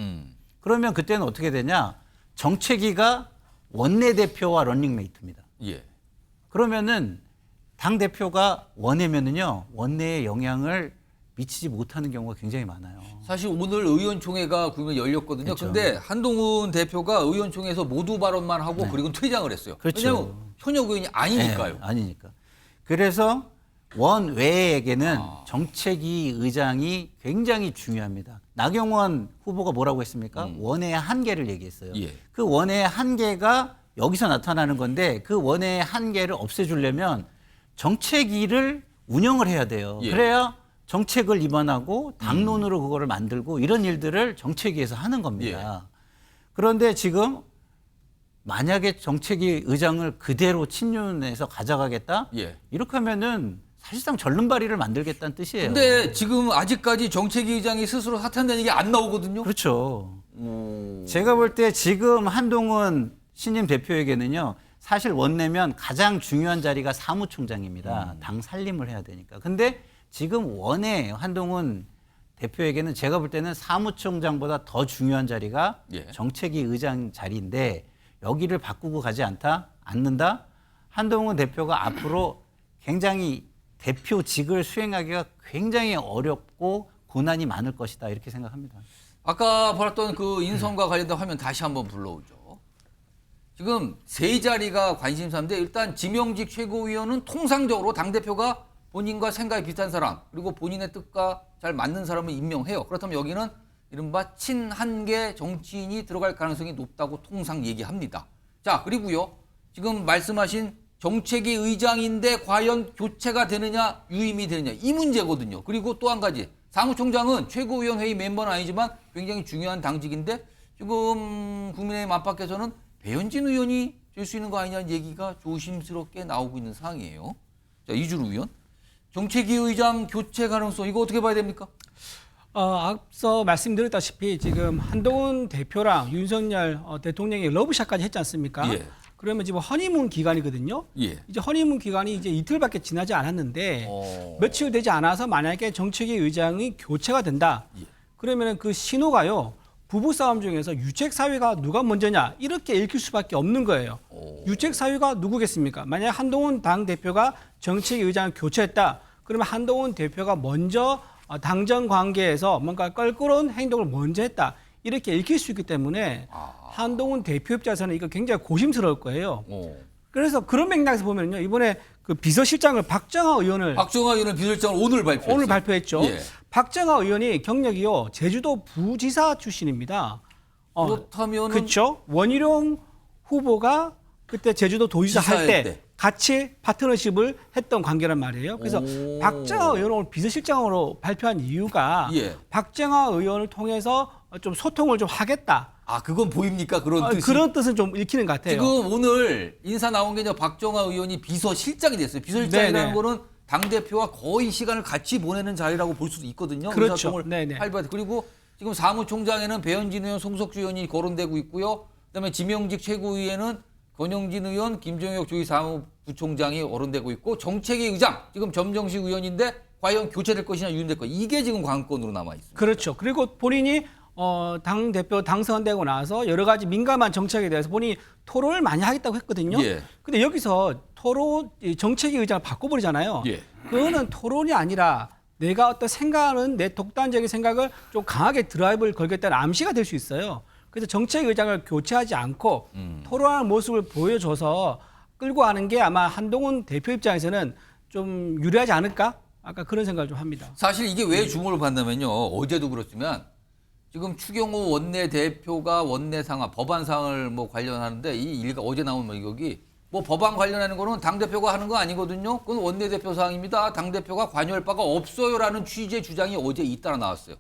그러면 그때는 어떻게 되냐? 정책위가 원내대표와 런닝메이트입니다. 예. 그러면은 당대표가 원내면은요, 원내에 영향을 미치지 못하는 경우가 굉장히 많아요. 사실 오늘 의원총회가 그러면 열렸거든요. 그렇죠. 근데 한동훈 대표가 의원총회에서 모두 발언만 하고 네. 그리고 퇴장을 했어요. 그렇죠. 왜냐하면 현역 의원이 아니니까요. 네, 아니니까. 그래서 원외에게는 정책위 의장이 굉장히 중요합니다. 나경원 후보가 뭐라고 했습니까? 원외의 한계를 얘기했어요. 예. 그 원외의 한계가 여기서 나타나는 건데 그 원외의 한계를 없애주려면 정책위를 운영을 해야 돼요. 예. 그래야 정책을 입안하고 당론으로 그거를 만들고 이런 일들을 정책위에서 하는 겁니다. 그런데 지금 만약에 정책위 의장을 그대로 친윤에서 가져가겠다? 예. 이렇게 하면은 사실상 절름발이를 만들겠다는 뜻이에요. 근데 지금 아직까지 정책위 의장이 스스로 사퇴한다는 얘기 안 나오거든요. 그렇죠. 제가 볼 때 지금 한동훈 신임 대표에게는요, 사실 원내면 가장 중요한 자리가 사무총장입니다. 당 살림을 해야 되니까. 근데 지금 원내 한동훈 대표에게는 제가 볼 때는 사무총장보다 더 중요한 자리가 예. 정책위 의장 자리인데 여기를 바꾸고 가지 않는다? 한동훈 대표가 앞으로 굉장히 대표직을 수행하기가 굉장히 어렵고 고난이 많을 것이다 이렇게 생각합니다. 아까 봤던 그 인선과 관련된 화면 다시 한번 불러오죠. 지금 세 자리가 관심사인데 일단 지명직 최고위원은 통상적으로 당대표가 본인과 생각이 비슷한 사람 그리고 본인의 뜻과 잘 맞는 사람을 임명해요. 그렇다면 여기는 이른바 친한계 정치인이 들어갈 가능성이 높다고 통상 얘기합니다. 자, 그리고요. 지금 말씀하신 정책위 의장인데 과연 교체가 되느냐 유임이 되느냐 이 문제거든요. 그리고 또 한 가지 사무총장은 최고위원회의 멤버는 아니지만 굉장히 중요한 당직인데 지금 국민의힘 안팎에서는 배현진 의원이 될 수 있는 거 아니냐는 얘기가 조심스럽게 나오고 있는 상황이에요. 자, 이주루 의원. 정책위 의장 교체 가능성 이거 어떻게 봐야 됩니까? 앞서 말씀드렸다시피 지금 한동훈 대표랑 윤석열 대통령이 러브샷까지 했지 않습니까? 예. 그러면 지금 허니문 기간이거든요. 예. 이제 허니문 기간이 이제 이틀밖에 지나지 않았는데 며칠 되지 않아서 만약에 정책위 의장이 교체가 된다. 그러면 그 신호가요. 부부 싸움 중에서 유책 사유가 누가 먼저냐 이렇게 읽힐 수밖에 없는 거예요. 유책 사유가 누구겠습니까? 만약 한동훈 당 대표가 정책위 의장을 교체했다. 그러면 한동훈 대표가 먼저 당정 관계에서 뭔가 껄끄러운 행동을 먼저 했다. 이렇게 읽힐 수 있기 때문에 한동훈 대표 입장에서는 이거 굉장히 고심스러울 거예요. 그래서 그런 맥락에서 보면요. 이번에 그 비서실장을 박정하 의원을 비서실장을 오늘 발표했죠. 예. 박정하 의원이 경력이요. 제주도 부지사 출신입니다. 그렇다면 그렇죠. 원희룡 후보가 그때 제주도 도지사 할 때 같이 파트너십을 했던 관계란 말이에요. 그래서 박정하 의원을 오늘 비서실장으로 발표한 이유가 박정하 의원을 통해서 좀 소통을 좀 하겠다. 그건 보입니까? 그런 뜻이? 그런 뜻은 좀 읽히는 것 같아요. 지금 오늘 인사 나온 게 이제 박정하 의원이 비서실장이 됐어요. 비서실장이라는 거는 당대표와 거의 시간을 같이 보내는 자리라고 볼 수도 있거든요. 그렇죠. 그리고 지금 사무총장에는 배현진 의원, 송석주 의원이 거론되고 있고요. 그다음에 지명직 최고위에는 권영진 의원, 김종혁 조의사무부총장이 거론되고 있고 정책위 의장 지금 점정식 의원인데 과연 교체될 것이냐 유임될 것이냐 이게 지금 관건으로 남아 있습니다. 그렇죠. 그리고 본인이 당 대표 당선되고 나서 여러 가지 민감한 정책에 대해서 본인이 토론을 많이 하겠다고 했거든요. 근데 여기서 정책위 의장을 바꿔버리잖아요. 그거는 토론이 아니라 내가 어떤 생각하는 내 독단적인 생각을 좀 강하게 드라이브를 걸겠다는 암시가 될 수 있어요. 그래서 정책위 의장을 교체하지 않고 토론하는 모습을 보여줘서 끌고 가는 게 아마 한동훈 대표 입장에서는 좀 유리하지 않을까? 아까 그런 생각을 좀 합니다. 사실 이게 왜 주목을 받냐면요. 어제도 그렇지만 지금 추경호 원내대표가 원내 상황, 법안 사항을 뭐 관련하는데 이 일가 어제 나온 여기 뭐 법안 관련하는 거는 당대표가 하는 거 아니거든요. 그건 원내대표 사항입니다. 당대표가 관여할 바가 없어요라는 취지의 주장이 어제 잇따라 나왔어요.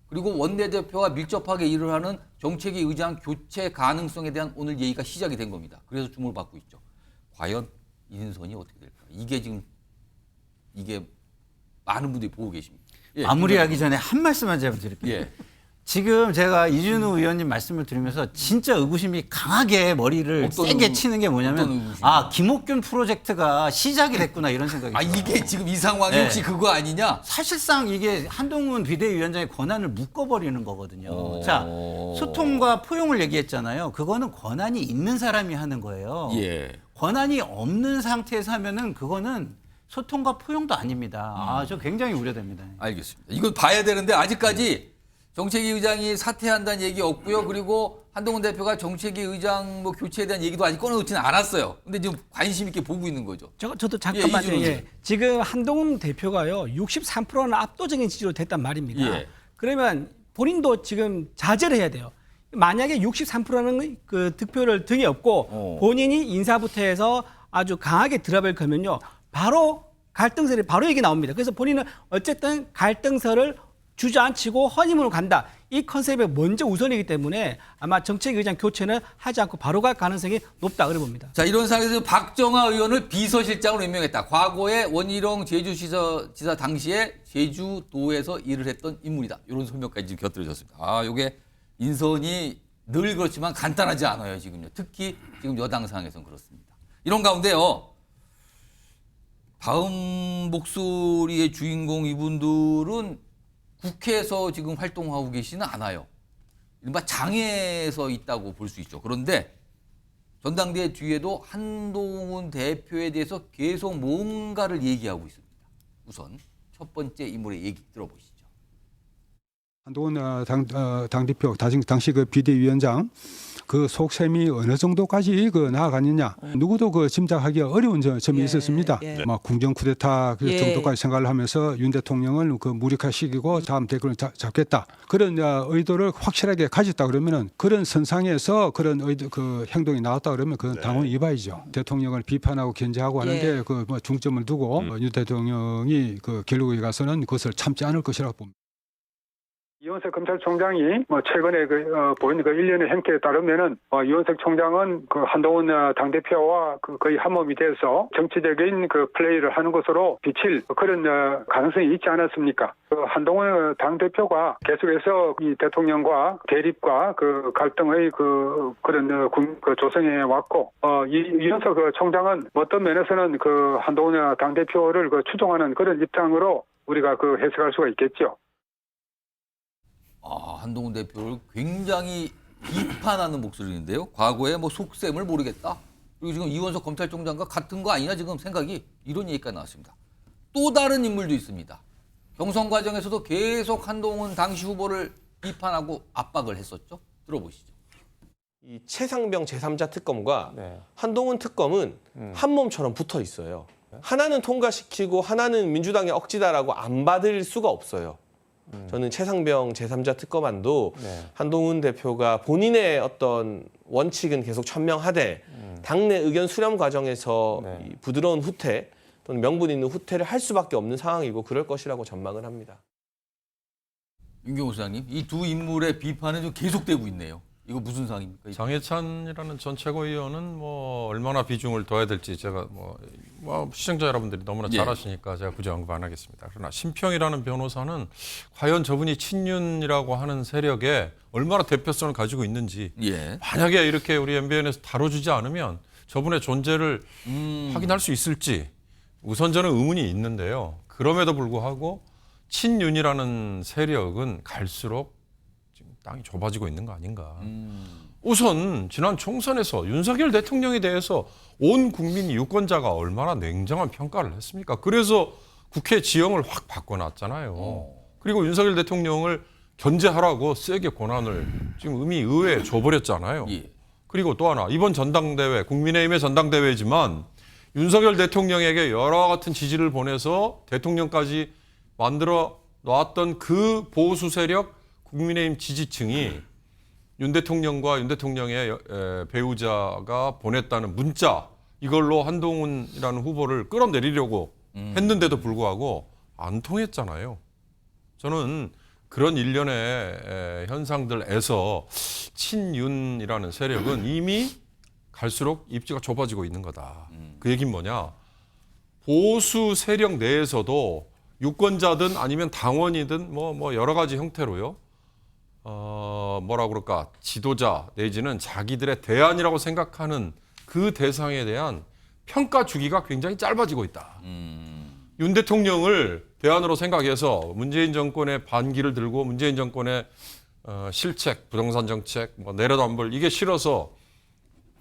그리고 원내대표와 밀접하게 일을 하는 정책위 의장 교체 가능성에 대한 오늘 얘기가 시작이 된 겁니다. 그래서 주목을 받고 있죠. 과연 인선이 어떻게 될까? 이게 많은 분들이 보고 계십니다. 마무리하기 전에 한 말씀만 제가 드릴게요. 지금 제가 이준우 의원님 말씀을 들으면서 진짜 의구심이 강하게 머리를 세게 치는 게 뭐냐면 김옥균 프로젝트가 시작이 됐구나 이런 생각이 들어요. 이게 지금 이 상황이 혹시 그거 아니냐? 사실상 이게 한동훈 비대위원장의 권한을 묶어버리는 거거든요. 자, 소통과 포용을 얘기했잖아요. 그거는 권한이 있는 사람이 하는 거예요. 권한이 없는 상태에서 하면은 그거는 소통과 포용도 아닙니다. 저 굉장히 우려됩니다. 알겠습니다. 이거 봐야 되는데 아직까지 정책위 의장이 사퇴한다는 얘기 없고요. 그리고 한동훈 대표가 정책위 의장 뭐 교체에 대한 얘기도 아직 꺼내놓지는 않았어요. 근데 지금 관심 있게 보고 있는 거죠. 저도 잠깐만요. 지금 한동훈 대표가요 63%는 압도적인 지지로 됐단 말입니다. 그러면 본인도 지금 자제를 해야 돼요. 만약에 63%는 그 득표를 등에 업고 본인이 인사부터 해서 아주 강하게 드랍을 걸면요. 바로 갈등설이 바로 얘기 나옵니다. 그래서 본인은 어쨌든 갈등설을 주저앉히고 허니문으로 간다. 이 컨셉이 먼저 우선이기 때문에 아마 정책위 의장 교체는 하지 않고 바로 갈 가능성이 높다 그래 봅니다. 자, 이런 상황에서 박정하 의원을 비서실장으로 임명했다. 과거에 원희룡 제주지사 당시에 제주도에서 일을 했던 인물이다. 이런 설명까지 지금 곁들여졌습니다. 요게 인선이 늘 그렇지만 간단하지 않아요, 지금요. 특히 지금 여당 상황에서는 그렇습니다. 이런 가운데요. 다음 목소리의 주인공 이분들은 국회에서 지금 활동하고 계시는 않아요. 이른바 장애에서 있다고 볼 수 있죠. 그런데 전당대회 뒤에도 한동훈 대표에 대해서 계속 뭔가를 얘기하고 있습니다. 우선 첫 번째 인물의 얘기 들어보시죠. 한동훈 당대표 당시 그 비대위원장 그 속셈이 어느 정도까지 그 나아갔느냐 누구도 그 짐작하기가 어려운 점이 있었습니다. 막 궁정 쿠데타 그 정도까지 생각을 하면서 윤 대통령을 그 무력화시키고 다음 대권을 잡겠다 그런 의도를 확실하게 가졌다 그러면은 그런 선상에서 그런 그 행동이 나왔다 그러면 그건 당원 위반이죠. 대통령을 비판하고 견제하고 하는데 그 뭐 중점을 두고 윤 대통령이 그 결국에 가서는 그것을 참지 않을 것이라고 봅니다. 이원석 검찰총장이 뭐 최근에 보인 그 일련의 행태에 따르면은 이원석 총장은 그 한동훈 당대표와 거의 한 몸이 돼서 정치적인 그 플레이를 하는 것으로 비칠 그런 가능성이 있지 않았습니까? 한동훈 당대표가 계속해서 이 대통령과 대립과 그 갈등의 그런 조성해 왔고 이원석 총장은 어떤 면에서는 그 한동훈 당대표를 추종하는 그런 입장으로 우리가 해석할 수가 있겠죠. 한동훈 대표를 굉장히 비판하는 목소리인데요. 과거에 뭐 속셈을 모르겠다. 그리고 지금 이원석 검찰총장과 같은 거 아니냐 지금 생각이 이런 얘기가 나왔습니다. 또 다른 인물도 있습니다. 경선 과정에서도 계속 한동훈 당시 후보를 비판하고 압박을 했었죠. 들어보시죠. 이 최상병 제3자 특검과 한동훈 특검은 한 몸처럼 붙어 있어요. 하나는 통과시키고 하나는 민주당의 억지다라고 안 받을 수가 없어요. 저는 최상병 제3자 특검안도 한동훈 대표가 본인의 어떤 원칙은 계속 천명하되 당내 의견 수렴 과정에서 이 부드러운 후퇴 또는 명분 있는 후퇴를 할 수밖에 없는 상황이고 그럴 것이라고 전망을 합니다. 윤경호 소장님, 이 두 인물의 비판은 좀 계속되고 있네요. 이거 무슨 상황입니까? 장해찬이라는 전 최고위원은 뭐 얼마나 비중을 둬야 될지 제가 뭐 시청자 여러분들이 너무나 잘 아시니까 제가 굳이 언급 안 하겠습니다. 그러나 심평이라는 변호사는 과연 저분이 친윤이라고 하는 세력에 얼마나 대표성을 가지고 있는지 만약에 이렇게 우리 MBN에서 다뤄주지 않으면 저분의 존재를 확인할 수 있을지 우선 저는 의문이 있는데요. 그럼에도 불구하고 친윤이라는 세력은 갈수록 땅이 좁아지고 있는 거 아닌가. 우선 지난 총선에서 윤석열 대통령에 대해서 온 국민이 유권자가 얼마나 냉정한 평가를 했습니까? 그래서 국회 지형을 확 바꿔놨잖아요. 그리고 윤석열 대통령을 견제하라고 세게 권한을 지금 이미 의회에 줘버렸잖아요. 그리고 또 하나 이번 전당대회 국민의힘의 전당대회지만 윤석열 대통령에게 여러 같은 지지를 보내서 대통령까지 만들어 놨던 그 보수 세력 국민의힘 지지층이 윤 대통령과 윤 대통령의 배우자가 보냈다는 문자 이걸로 한동훈이라는 후보를 끌어내리려고 했는데도 불구하고 안 통했잖아요. 저는 그런 일련의 현상들에서 친윤이라는 세력은 이미 갈수록 입지가 좁아지고 있는 거다. 그 얘기는 뭐냐. 보수 세력 내에서도 유권자든 아니면 당원이든 뭐 여러 가지 형태로요. 뭐라 그럴까 지도자 내지는 자기들의 대안이라고 생각하는 그 대상에 대한 평가 주기가 굉장히 짧아지고 있다. 윤 대통령을 대안으로 생각해서 문재인 정권의 반기를 들고 문재인 정권의 실책, 부동산 정책, 뭐 내려담불 이게 싫어서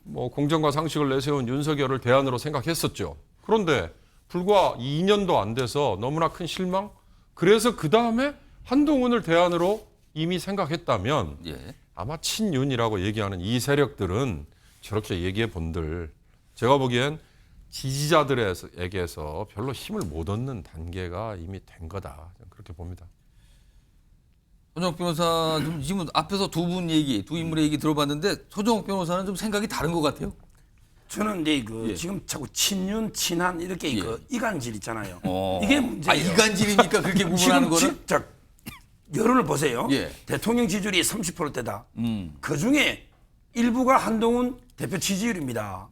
뭐 공정과 상식을 내세운 윤석열을 대안으로 생각했었죠. 그런데 불과 2년도 안 돼서 너무나 큰 실망. 그래서 그 다음에 한동훈을 대안으로 이미 생각했다면 아마 친윤이라고 얘기하는 이 세력들은 저렇게 얘기해 본들 제가 보기엔 지지자들에게서 별로 힘을 못 얻는 단계가 이미 된 거다. 그렇게 봅니다. 서정욱 변호사 좀 지금 앞에서 두 인물의 얘기 들어봤는데 서정욱 변호사는 좀 생각이 다른 것 같아요. 저는 근데 지금 자꾸 친윤, 친한 이렇게 이간질 있잖아요. 이게 문제예요. 이간질이니까 그렇게 구분하는 거는? 자, 여론을 보세요. 대통령 지지율이 30%대다. 그 중에 일부가 한동훈 대표 지지율입니다.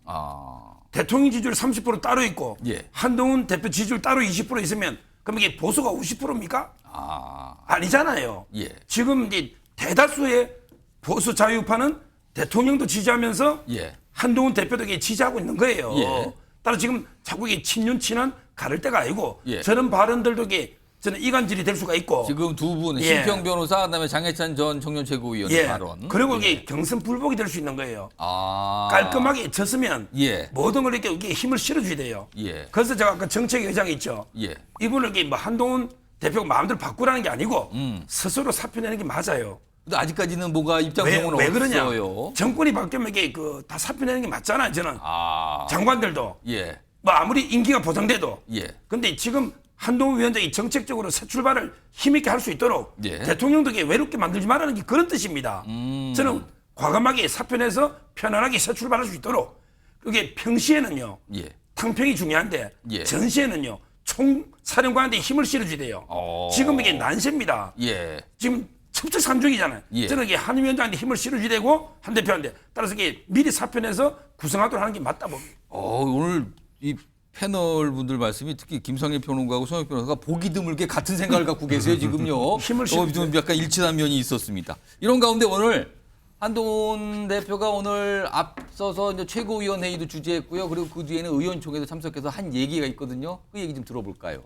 대통령 지지율 30% 따로 있고 한동훈 대표 지지율 따로 20% 있으면 그럼 이게 보수가 50%입니까? 아니잖아요. 지금 이제 대다수의 보수 자유파는 대통령도 지지하면서 한동훈 대표도 지지하고 있는 거예요. 따라 지금 자꾸 이게 친윤 친한 가를 때가 아니고 저런 발언들도 저는 이간질이 될 수가 있고 지금 두 분 심평 변호사 그다음에 장해찬 전 청년 최고위원의 발언 그리고 이게 경선 불복이 될 수 있는 거예요. 깔끔하게 졌으면 모든 걸 이렇게 힘을 실어줘야 돼요. 그래서 제가 아까 정책 의장이 있죠. 이분을 뭐 한동훈 대표가 마음대로 바꾸라는 게 아니고 스스로 사표 내는 게 맞아요. 근데 아직까지는 뭔가 입장정은 왜 그러냐? 없어요. 정권이 바뀌면 이게 다 사표 내는 게 맞잖아요. 저는 장관들도 예. 뭐 아무리 임기가 보장돼도. 예. 근데 지금 한동훈 위원장이 정책적으로 새 출발을 힘있게 할 수 있도록 예. 대통령도 외롭게 만들지 말라는 게 그런 뜻입니다. 저는 과감하게 사표 내서 편안하게 새 출발할 수 있도록. 그게 평시에는요. 예. 탕평이 중요한데 예. 전시에는요. 총사령관한테 힘을 실어줘야 돼요. 지금 이게 난세입니다. 예. 지금 첩첩산중이잖아요. 예. 저는 이게 한 위원장한테 힘을 실어줘야 되고 한 대표한테 따라서 이게 미리 사표 내서 구성하도록 하는 게 맞다 봅니다. 오늘 이 패널 분들 말씀이 특히 김상일 평론가하고 송혁 변호사가 보기 드물게 같은 생각을 갖고 계세요 지금요. 힘을 좀 약간 일치한 면이 있었습니다. 이런 가운데 오늘 한동훈 대표가 오늘 앞서서 이제 최고위원회의도 주재했고요. 그리고 그 뒤에는 의원총회도 참석해서 한 얘기가 있거든요. 그 얘기 좀 들어볼까요?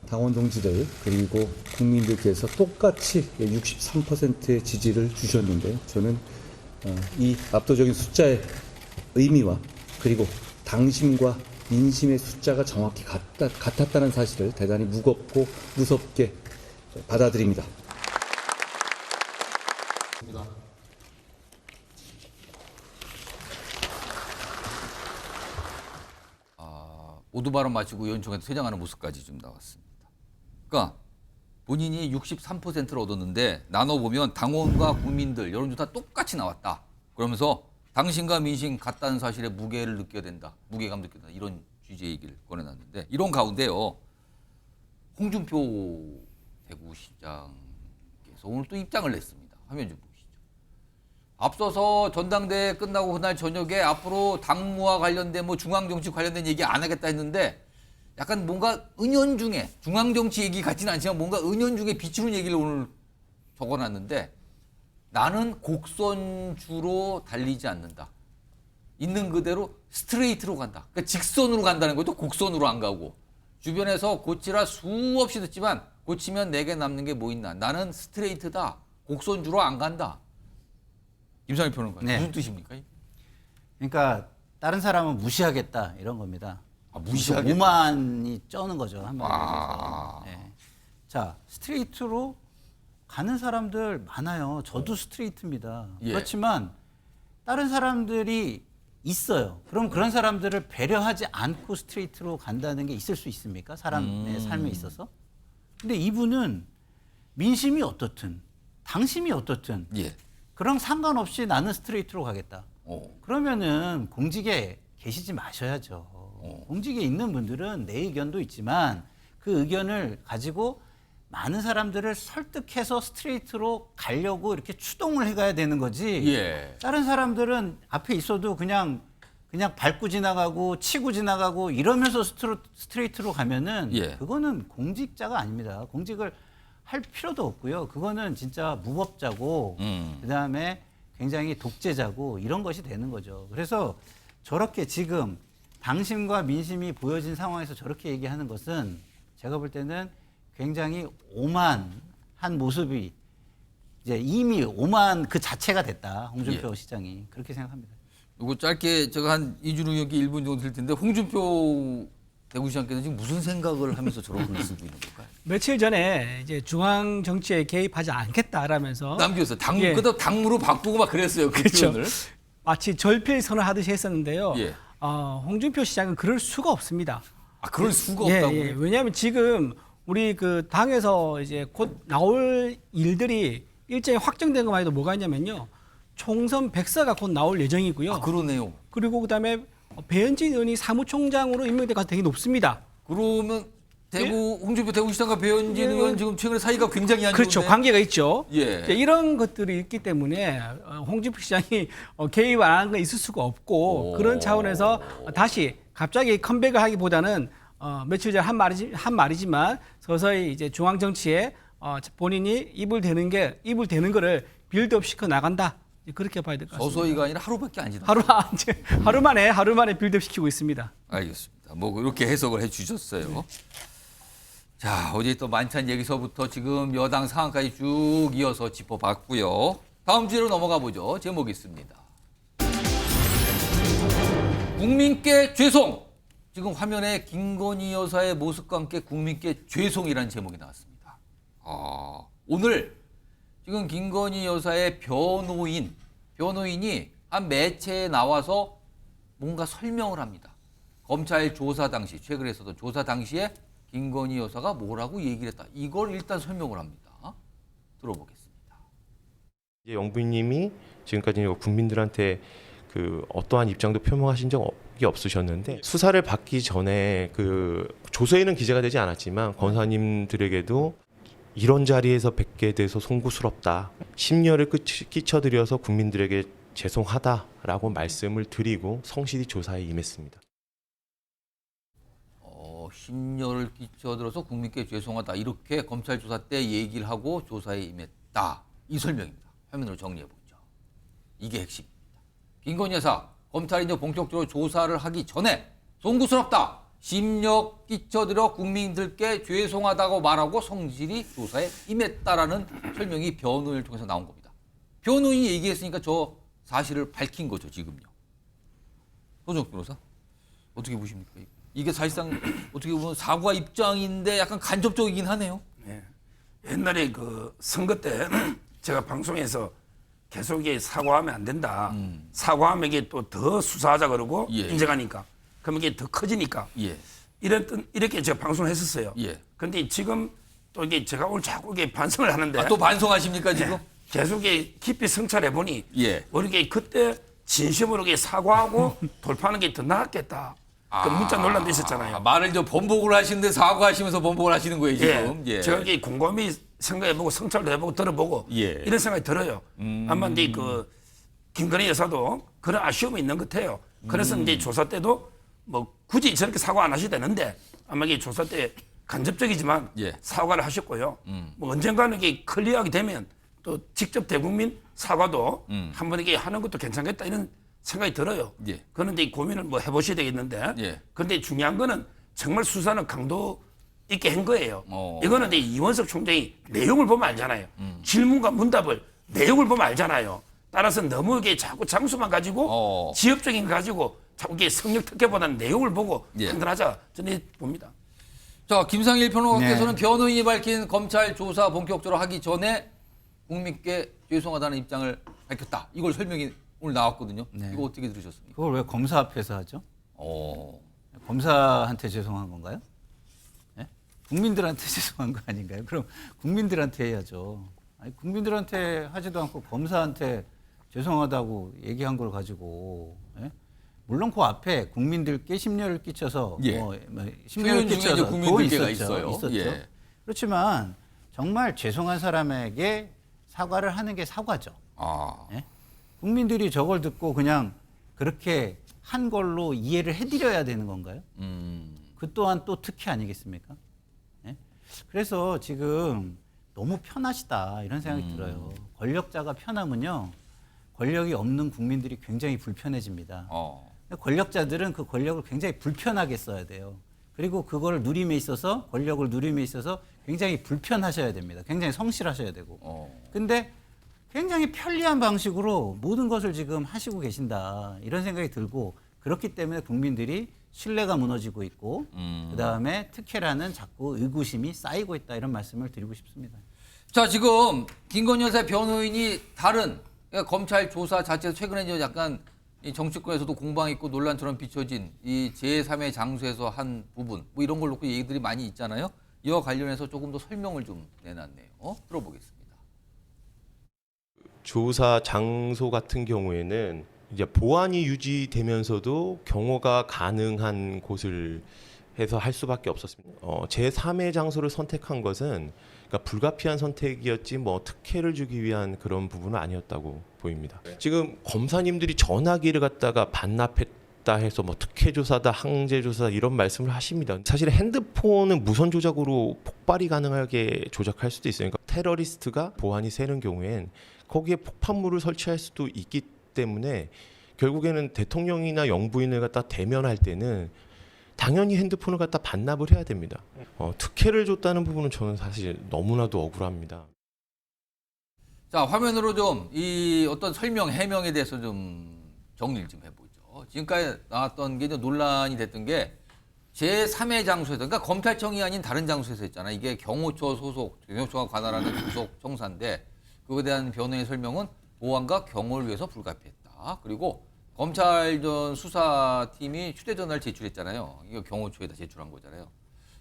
당원 동지들 그리고 국민들께서 똑같이 63%의 지지를 주셨는데요. 저는 이 압도적인 숫자의 의미와 그리고 당심과 민심의 숫자가 정확히 같았다는 사실을 대단히 무겁고 무섭게 받아들입니다. 오두 발언 마치고 의원총회에서 퇴장하는 모습까지 좀 나왔습니다. 그러니까 본인이 63%를 얻었는데 나눠보면 당원과 국민들, 여론조사 똑같이 나왔다. 그러면서 당신과 민심 같다는 사실에 무게를 느껴야 된다. 무게감 느껴야 된다. 이런 취지의 얘기를 꺼내놨는데 이런 가운데요. 홍준표 대구시장께서 오늘 또 입장을 냈습니다. 화면 좀 보시죠. 앞서서 전당대회 끝나고 그날 저녁에 앞으로 당무와 관련된 뭐 중앙정치 관련된 얘기 안 하겠다 했는데 약간 뭔가 은연중에 중앙정치 얘기 같지는 않지만 뭔가 은연중에 비추는 얘기를 오늘 적어놨는데 나는 곡선주로 달리지 않는다. 있는 그대로 스트레이트로 간다. 그러니까 직선으로 간다는 것도 곡선으로 안 가고 주변에서 고치라 수없이 듣지만 고치면 내게 남는 게 뭐 있나. 나는 스트레이트다. 곡선주로 안 간다. 김상일 평론가 무슨 뜻입니까? 그러니까 다른 사람은 무시하겠다 이런 겁니다. 무시하겠다. 오만이 쩌는 거죠. 한마디로 해서. 네. 자, 스트레이트로 가는 사람들 많아요. 저도 스트레이트입니다. 예. 그렇지만 다른 사람들이 있어요. 그럼 그런 사람들을 배려하지 않고 스트레이트로 간다는 게 있을 수 있습니까? 사람의 삶에 있어서. 근데 이분은 민심이 어떻든 당심이 어떻든 예. 그럼 상관없이 나는 스트레이트로 가겠다. 그러면은 공직에 계시지 마셔야죠. 공직에 있는 분들은 내 의견도 있지만 그 의견을 가지고 많은 사람들을 설득해서 스트레이트로 가려고 이렇게 추동을 해가야 되는 거지. 예. 다른 사람들은 앞에 있어도 그냥 밟고 지나가고 치고 지나가고 이러면서 스트레이트로 가면은 예. 그거는 공직자가 아닙니다. 공직을 할 필요도 없고요. 그거는 진짜 무법자고 그다음에 굉장히 독재자고 이런 것이 되는 거죠. 그래서 저렇게 지금 당심과 민심이 보여진 상황에서 저렇게 얘기하는 것은 제가 볼 때는 굉장히 오만한 모습이 이제 이미 오만 그 자체가 됐다. 홍준표 시장이 그렇게 생각합니다. 이거 짧게 제가 한 이준우 의원께 1분 정도 드릴 텐데 홍준표 대구시장께서 지금 무슨 생각을 하면서 저런 글을 쓰고 있는 걸까요? 며칠 전에 이제 중앙 정치에 개입하지 않겠다라면서 남겼어요. 그도 당무로 바꾸고 막 그랬어요. 그 그렇죠. 표현을. 마치 절필 선언하듯이 했었는데요. 예. 홍준표 시장은 그럴 수가 없습니다. 그럴 수가 없다고요? 예. 왜냐하면 지금 우리 그 당에서 이제 곧 나올 일들이 일정이 확정된 것만 해도 뭐가 있냐면요. 총선 백서가 곧 나올 예정이고요. 그러네요. 그리고 그다음에 배현진 의원이 사무총장으로 임명될 가능성이 되게 높습니다. 그러면 홍준표 대구시장과 배현진 의원 지금 최근에 사이가 굉장히 안 좋은데. 그렇죠. 관계가 있죠. 예. 이런 것들이 있기 때문에 홍준표 시장이 개입 안 한 건 있을 수가 없고 그런 차원에서 다시 갑자기 컴백을 하기보다는 며칠 전에 한 말이지만 서서히 이제 중앙 정치에 본인이 입을 대는 거를 빌드업 시켜 나간다. 그렇게 봐야 될 것 같습니다. 서서히가 아니라 하루밖에 안 지났어요. 하루 만에 빌드업 시키고 있습니다. 알겠습니다. 뭐 이렇게 해석을 해주셨어요. 자, 어제 또 만찬 얘기서부터 지금 여당 상황까지 쭉 이어서 짚어봤고요. 다음 주제로 넘어가 보죠. 제목이 있습니다. 국민께 죄송. 지금 화면에 김건희 여사의 모습과 함께 국민께 죄송이라는 제목이 나왔습니다. 오늘 지금 김건희 여사의 변호인이 한 매체에 나와서 뭔가 설명을 합니다. 검찰 조사 당시, 최근에 있었던 조사 당시에 김건희 여사가 뭐라고 얘기를 했다. 이걸 일단 설명을 합니다. 들어보겠습니다. 이제 영부인님이 지금까지 국민들한테 그 어떠한 입장도 표명하신 적이 없으셨는데 수사를 받기 전에 그 조서에는 기재가 되지 않았지만 검사님들에게도 이런 자리에서 뵙게 돼서 송구스럽다. 심려를 끼쳐드려서 국민들에게 죄송하다라고 말씀을 드리고 성실히 조사에 임했습니다. 심려를 끼쳐들어서 국민께 죄송하다. 이렇게 검찰 조사 때 얘기를 하고 조사에 임했다. 이 설명입니다. 화면으로 정리해보죠. 이게 핵심입니다. 김건희 여사, 검찰이 이제 본격적으로 조사를 하기 전에 송구스럽다. 심려 끼쳐들어 국민들께 죄송하다고 말하고 성실히 조사에 임했다라는 설명이 변호인을 통해서 나온 겁니다. 변호인이 얘기했으니까 저 사실을 밝힌 거죠, 지금요. 손정욱 변호사, 어떻게 보십니까? 이게 사실상 어떻게 보면 사과 입장인데 약간 간접적이긴 하네요. 네. 옛날에 그 선거 때 제가 방송에서 계속 이게 사과하면 안 된다. 사과하면 이게 또 더 수사하자 그러고 인정하니까. 그러면 이게 더 커지니까. 이렇게 제가 방송을 했었어요. 그런데 지금 또 이게 제가 오늘 자꾸 이게 반성을 하는데. 또 반성하십니까, 지금? 계속 이게 깊이 성찰해 보니. 우리 그때 진심으로 이게 사과하고 돌파하는 게 더 나았겠다. 그 문자 논란도 있었잖아요. 말을 좀 번복을 하시는데 사과하시면서 번복을 하시는 거예요, 지금. 제가 이게 곰곰이 생각해보고 성찰도 해보고 들어보고 이런 생각이 들어요. 아마 이제 그 김건희 여사도 그런 아쉬움이 있는 것 같아요. 그래서 이제 조사 때도 뭐 굳이 저렇게 사과 안 하셔도 되는데 아마 이게 조사 때 간접적이지만 사과를 하셨고요. 뭐 언젠가는 이게 클리어하게 되면 또 직접 대국민 사과도 한번 이게 하는 것도 괜찮겠다 이런 생각이 들어요. 그런데 이 고민을 뭐 해보셔야 되겠는데 그런데 중요한 거는 정말 수사는 강도 있게 한 거예요. 이거는 이제 이원석 총장이 내용을 보면 알잖아요. 질문과 문답을 내용을 보면 알잖아요. 따라서 너무 이게 자꾸 장수만 가지고 지엽적인 거 가지고 자꾸 이게 성역 특혜보다는 내용을 보고 판단하자 저는 봅니다. 자, 김상일 평론가께서는 변호인이 밝힌 검찰 조사 본격적으로 하기 전에 국민께 죄송하다는 입장을 밝혔다. 이걸 설명이 오늘 나왔거든요. 이거 어떻게 들으셨습니까? 그걸 왜 검사 앞에서 하죠? 검사한테 죄송한 건가요? 네? 국민들한테 죄송한 거 아닌가요? 그럼 국민들한테 해야죠. 아니, 국민들한테 하지도 않고 검사한테 죄송하다고 얘기한 걸 가지고 물론 그 앞에 국민들께 심려를 끼쳐서 심려를 끼쳐서 국민들께가 있었죠. 있어요. 그렇지만 정말 죄송한 사람에게 사과를 하는 게 사과죠. 국민들이 저걸 듣고 그냥 그렇게 한 걸로 이해를 해드려야 되는 건가요? 그 또한 또 특혜 아니겠습니까? 그래서 지금 너무 편하시다 이런 생각이 들어요. 권력자가 편하면요, 권력이 없는 국민들이 굉장히 불편해집니다. 권력자들은 그 권력을 굉장히 불편하게 써야 돼요. 그리고 그걸 누림에 있어서 권력을 누림에 있어서 굉장히 불편하셔야 됩니다. 굉장히 성실하셔야 되고. 근데 굉장히 편리한 방식으로 모든 것을 지금 하시고 계신다 이런 생각이 들고 그렇기 때문에 국민들이 신뢰가 무너지고 있고 그다음에 특혜라는 자꾸 의구심이 쌓이고 있다 이런 말씀을 드리고 싶습니다. 자, 지금 김건희 여사 변호인이 다른 그러니까 검찰 조사 자체에서 최근에 이제 약간 이 정치권에서도 공방이 있고 논란처럼 비춰진 이 제3의 장소에서 한 부분 뭐 이런 걸 놓고 얘기들이 많이 있잖아요. 이와 관련해서 조금 더 설명을 좀 내놨네요. 들어보겠습니다. 조사 장소 같은 경우에는 이제 보안이 유지되면서도 경호가 가능한 곳을 해서 할 수밖에 없었습니다. 제3의 장소를 선택한 것은 그러니까 불가피한 선택이었지 뭐 특혜를 주기 위한 그런 부분은 아니었다고 보입니다. 지금 검사님들이 전화기를 갖다가 반납했다 해서 뭐 특혜 조사다, 항제 조사다 이런 말씀을 하십니다. 사실 핸드폰은 무선 조작으로 폭발이 가능하게 조작할 수도 있어요. 그러니까 테러리스트가 보안이 새는 경우엔 거기에 폭탄물을 설치할 수도 있기 때문에 결국에는 대통령이나 영부인을 갖다 대면할 때는 당연히 핸드폰을 갖다 반납을 해야 됩니다. 특혜를 줬다는 부분은 저는 사실 너무나도 억울합니다. 자, 화면으로 좀 이 어떤 설명, 해명에 대해서 좀 정리를 좀 해보죠. 지금까지 나왔던 게 이제 논란이 됐던 게 제3의 장소에서, 그러니까 검찰청이 아닌 다른 장소에서 했잖아. 이게 경호처 소속, 경호처가 관할하는 구속 청사인데 그거에 대한 변호의 설명은 보안과 경호를 위해서 불가피했다. 그리고 검찰 전 수사팀이 휴대전화를 제출했잖아요. 이거 경호처에다 제출한 거잖아요.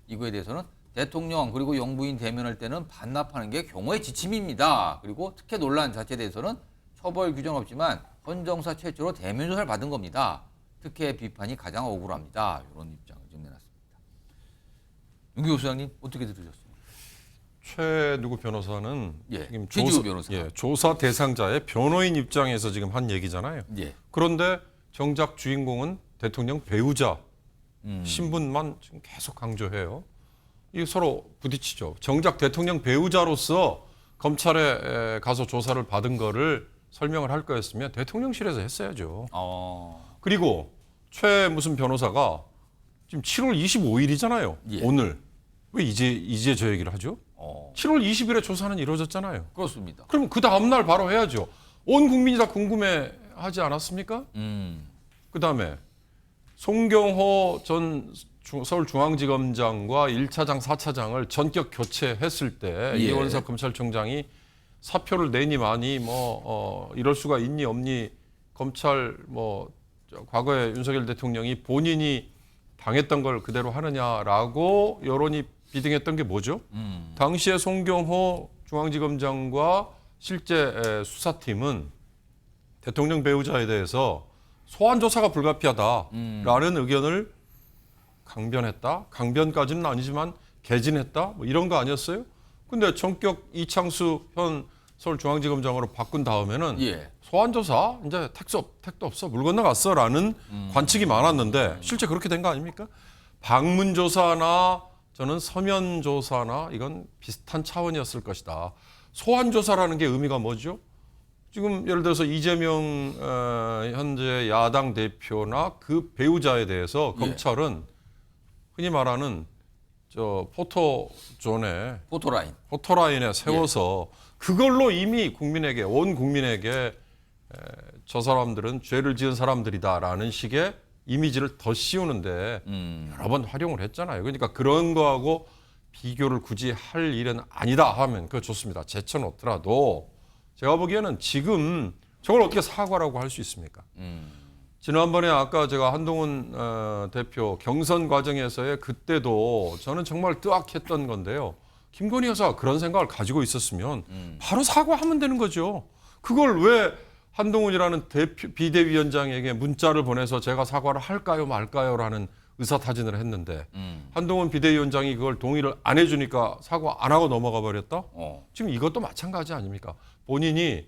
이거에 대해서는 대통령 그리고 영부인 대면할 때는 반납하는 게 경호의 지침입니다. 그리고 특혜 논란 자체에 대해서는 처벌 규정 없지만 헌정사 최초로 대면 조사를 받은 겁니다. 특혜 비판이 가장 억울합니다. 이런 입장을 좀 내놨습니다. 윤기호 소장님 어떻게 들으셨습니까? 최 누구 변호사는 예, 지금 최지우 변호사. 조사 대상자의 변호인 입장에서 지금 한 얘기잖아요. 예. 그런데 정작 주인공은 대통령 배우자 신분만 지금 계속 강조해요. 이게 서로 부딪히죠. 정작 대통령 배우자로서 검찰에 가서 조사를 받은 거를 설명을 할 거였으면 대통령실에서 했어야죠. 그리고 최 무슨 변호사가 지금 7월 25일이잖아요. 예. 오늘. 왜 이제 저 얘기를 하죠? 7월 20일에 조사는 이루어졌잖아요. 그렇습니다. 그럼 그 다음 날 바로 해야죠. 온 국민이 다 궁금해하지 않았습니까? 그다음에 송경호 전 서울중앙지검장과 1차장, 4차장을 전격 교체했을 때 예. 이원석 검찰총장이 사표를 내니 마니 이럴 수가 있니 없니 검찰 과거에 윤석열 대통령이 본인이 당했던 걸 그대로 하느냐라고 여론이 비등했던 게 뭐죠? 당시에 송경호 중앙지검장과 실제 수사팀은 대통령 배우자에 대해서 소환 조사가 불가피하다라는 의견을 강변했다. 강변까지는 아니지만 개진했다. 뭐 이런 거 아니었어요? 근데 전격 이창수 현 서울중앙지검장으로 바꾼 다음에는 예. 소환 조사 이제 택도 없어 물 건너갔어라는 관측이 많았는데 실제 그렇게 된 거 아닙니까? 방문 조사나 저는 서면 조사나 이건 비슷한 차원이었을 것이다. 소환 조사라는 게 의미가 뭐죠? 지금 예를 들어서 이재명 현재 야당 대표나 그 배우자에 대해서 예. 검찰은 흔히 말하는 포토존에 포토라인에 세워서 그걸로 이미 국민에게 온 국민에게 저 사람들은 죄를 지은 사람들이다라는 식의 이미지를 더 씌우는데 여러 번 활용을 했잖아요. 그러니까 그런 거하고 비교를 굳이 할 일은 아니다 하면 그거 좋습니다. 제쳐놓더라도 제가 보기에는 지금 저걸 어떻게 사과라고 할 수 있습니까? 지난번에 아까 제가 한동훈 대표 경선 과정에서의 그때도 저는 정말 뜨악했던 건데요. 김건희 여사가 그런 생각을 가지고 있었으면 바로 사과하면 되는 거죠. 그걸 왜 한동훈이라는 비대위원장에게 문자를 보내서 제가 사과를 할까요 말까요라는 의사타진을 했는데 한동훈 비대위원장이 그걸 동의를 안 해주니까 사과 안 하고 넘어가 버렸다? 지금 이것도 마찬가지 아닙니까? 본인이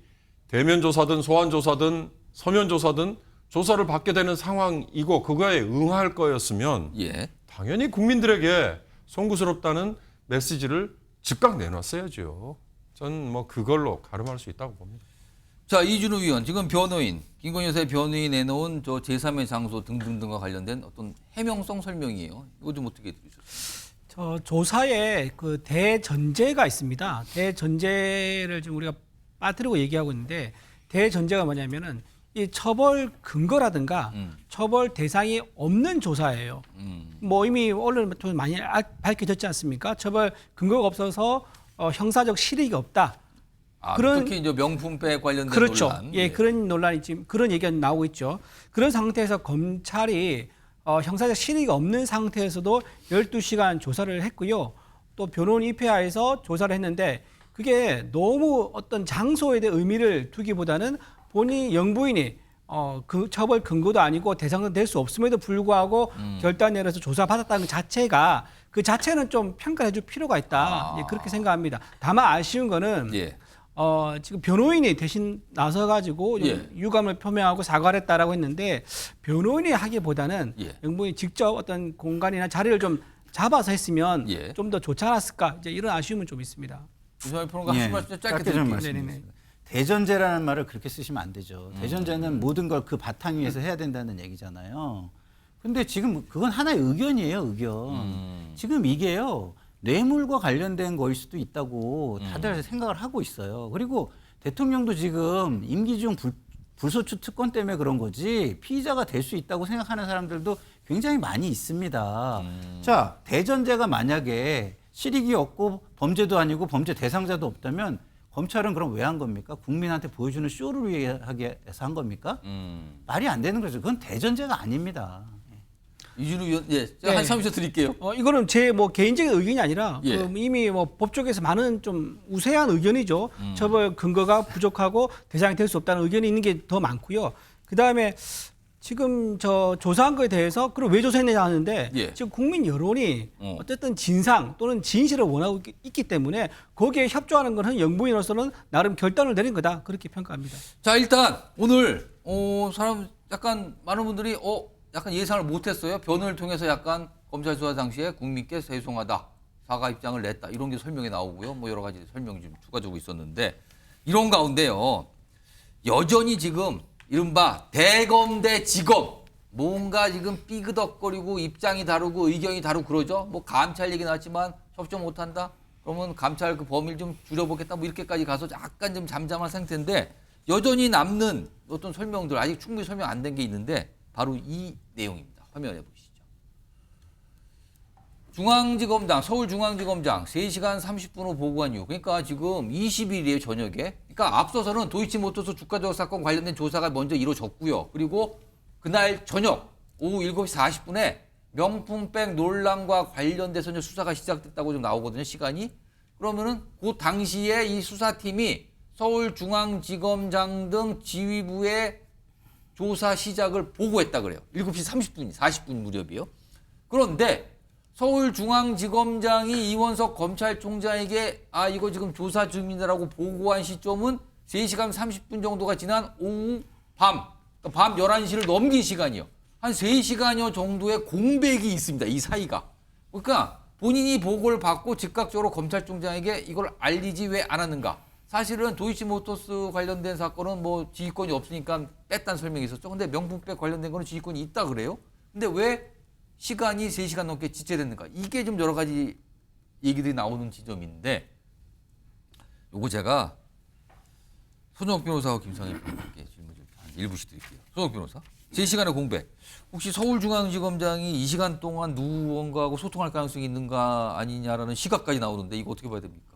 대면 조사든 소환 조사든 서면 조사든 조사를 받게 되는 상황이고 그거에 응할 거였으면 당연히 국민들에게 송구스럽다는 메시지를 즉각 내놨어야죠. 전 뭐 그걸로 가름할 수 있다고 봅니다. 자, 이준우 위원, 지금 변호인, 김건희 여사의 변호인이 내놓은 저 제3의 장소 등등등과 관련된 어떤 해명성 설명이에요. 이거 좀 어떻게 들으셨어요? 저 조사에 그 대전제가 있습니다. 대전제를 지금 우리가 빠뜨리고 얘기하고 있는데 대전제가 뭐냐면은 이 처벌 근거라든가 처벌 대상이 없는 조사예요. 뭐 이미 언론에 좀 많이 밝혀졌지 않습니까? 처벌 근거가 없어서 형사적 실익이 없다. 특히 이제 명품백 관련된 그렇죠. 논란. 예, 그런 논란이 지금 그런 얘기가 나오고 있죠. 그런 상태에서 검찰이 형사적 실익이 없는 상태에서도 12시간 조사를 했고요. 또 변호인 입회하에서 조사를 했는데 그게 너무 어떤 장소에 대한 의미를 두기보다는 본인 영부인이 그 처벌 근거도 아니고 대상은 될 수 없음에도 불구하고 결단 내려서 조사받았다는 것 자체가 그 자체는 좀 평가해 줄 필요가 있다. 예, 그렇게 생각합니다. 다만 아쉬운 거는 지금 변호인이 대신 나서가지고 유감을 표명하고 사과를 했다라고 했는데 변호인이 하기보다는 영부인이 직접 어떤 공간이나 자리를 좀 잡아서 했으면 좀 더 좋지 않았을까 이제 이런 아쉬움은 좀 있습니다. 이상희 평론가 하신 말씀 짧게 좀 드릴게요. 대전제라는 말을 그렇게 쓰시면 안 되죠. 대전제는 모든 걸 그 바탕 위에서 해야 된다는 얘기잖아요. 근데 지금 그건 하나의 의견이에요, 의견. 지금 이게요, 뇌물과 관련된 거일 수도 있다고 다들 생각을 하고 있어요. 그리고 대통령도 지금 임기 중 불소추 특권 때문에 그런 거지 피의자가 될 수 있다고 생각하는 사람들도 굉장히 많이 있습니다. 자, 대전제가 만약에 실익이 없고 범죄도 아니고 범죄 대상자도 없다면 검찰은 그럼 왜 한 겁니까? 국민한테 보여주는 쇼를 위해 하기 위해서 한 겁니까? 말이 안 되는 거죠. 그건 대전제가 아닙니다. 이준우 의원, 제가 한 30초 드릴게요. 이거는 제 뭐 개인적인 의견이 아니라 예. 이미 뭐 법조계에서 많은 좀 우세한 의견이죠. 처벌 근거가 부족하고 대상이 될 수 없다는 의견이 있는 게 더 많고요. 그 다음에 지금 저 조사한 거에 대해서 그럼 왜 조사했느냐 하는데 예. 지금 국민 여론이 어쨌든 진상 또는 진실을 원하고 있기 때문에 거기에 협조하는 것은 영부인으로서는 나름 결단을 내린 거다 그렇게 평가합니다. 자, 일단 오늘 사람 약간 많은 분들이 약간 예상을 못했어요. 변호를 통해서 약간 검찰 수사 당시에 국민께 죄송하다, 사과 입장을 냈다 이런 게 설명이 나오고요. 뭐 여러 가지 설명이 좀 추가적으로 있었는데 이런 가운데요. 여전히 지금 이른바 대검 대 지검 뭔가 지금 삐그덕거리고 입장이 다르고 의견이 다르고 그러죠. 뭐 감찰 얘기 나왔지만 협조 못한다. 그러면 감찰 그 범위를 좀 줄여보겠다. 뭐 이렇게까지 가서 약간 좀 잠잠한 상태인데 여전히 남는 어떤 설명들 아직 충분히 설명 안 된 게 있는데 바로 이 내용입니다. 화면에 보시죠. 중앙지검장, 서울중앙지검장 3시간 30분 후 보고한 이유. 그러니까 지금 20일이에요, 저녁에. 그러니까 앞서서는 도이치모터스 주가조작 사건 관련된 조사가 먼저 이루어졌고요. 그리고 그날 저녁 오후 7시 40분에 명품백 논란과 관련돼서 이제 수사가 시작됐다고 좀 나오거든요, 시간이. 그러면은 그 당시에 이 수사팀이 서울중앙지검장 등 지휘부에 조사 시작을 보고했다 그래요. 7시 30분, 40분 무렵이요. 그런데 서울중앙지검장이 이원석 검찰총장에게 이거 지금 조사 중이다라고 보고한 시점은 3시간 30분 정도가 지난 오후 밤 11시를 넘긴 시간이요. 한 3시간여 정도의 공백이 있습니다. 이 사이가. 그러니까 본인이 보고를 받고 즉각적으로 검찰총장에게 이걸 알리지 왜 안 하는가. 사실은 도이치모터스 관련된 사건은 뭐 지휘권이 없으니까 뺐다는 설명이 있었죠. 근데 명품백 관련된 거는 지휘권이 있다 그래요. 근데 왜 시간이 3시간 넘게 지체됐는가. 이게 좀 여러 가지 얘기들이 나오는 지점인데 요거 제가 손혁 변호사와 김상일 변호사께 질문 좀 한 1분씩 드릴게요. 손혁 변호사. 3시간의 공백. 혹시 서울중앙지검장이 이 시간 동안 누군가하고 소통할 가능성이 있는가 아니냐라는 시각까지 나오는데 이거 어떻게 봐야 됩니까?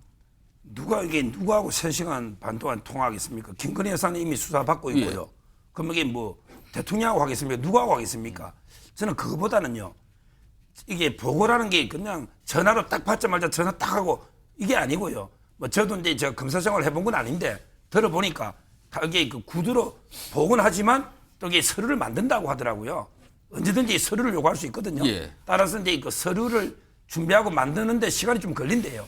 이게 누구하고 3시간 반 동안 통화하겠습니까? 김건희 여사는 이미 수사받고 있고요. 예. 그럼 이게 뭐 대통령하고 하겠습니까? 누구하고 하겠습니까? 저는 그거보다는요. 이게 보고라는 게 그냥 전화로 딱 받자마자 전화 딱 하고 이게 아니고요. 뭐 저도 이제 제가 검사 생활을 해본 건 아닌데 들어보니까 다 이게 그 구두로 보고는 하지만 또 이게 서류를 만든다고 하더라고요. 언제든지 서류를 요구할 수 있거든요. 예. 따라서 이제 그 서류를 준비하고 만드는데 시간이 좀 걸린대요.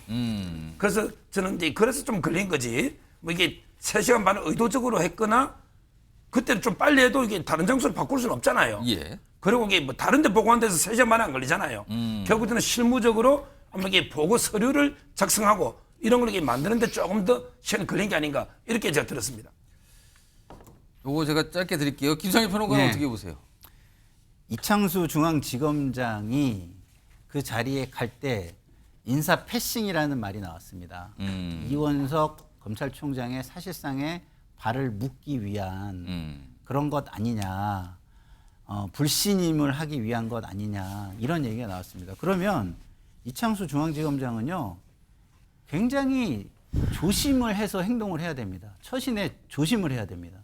그래서 저는 이제 그래서 좀 걸린 거지. 뭐 이게 3시간 반을 의도적으로 했거나 그때는 좀 빨리 해도 이게 다른 장소를 바꿀 수는 없잖아요. 예. 그리고 이게 뭐 다른 데 보고한 데서 3시간 만에 안 걸리잖아요. 결국에는 실무적으로 아마 이게 보고 서류를 작성하고 이런 걸 이게 만드는데 조금 더 시간이 걸린 게 아닌가 이렇게 제가 들었습니다. 요거 제가 짧게 드릴게요. 김상일 평론가는 네. 어떻게 보세요? 이창수 중앙지검장이 그 자리에 갈 때 인사 패싱이라는 말이 나왔습니다. 이원석 검찰총장의 사실상의 발을 묶기 위한 그런 것 아니냐. 불신임을 하기 위한 것 아니냐. 이런 얘기가 나왔습니다. 그러면 이창수 중앙지검장은요. 굉장히 조심을 해서 행동을 해야 됩니다. 처신에 조심을 해야 됩니다.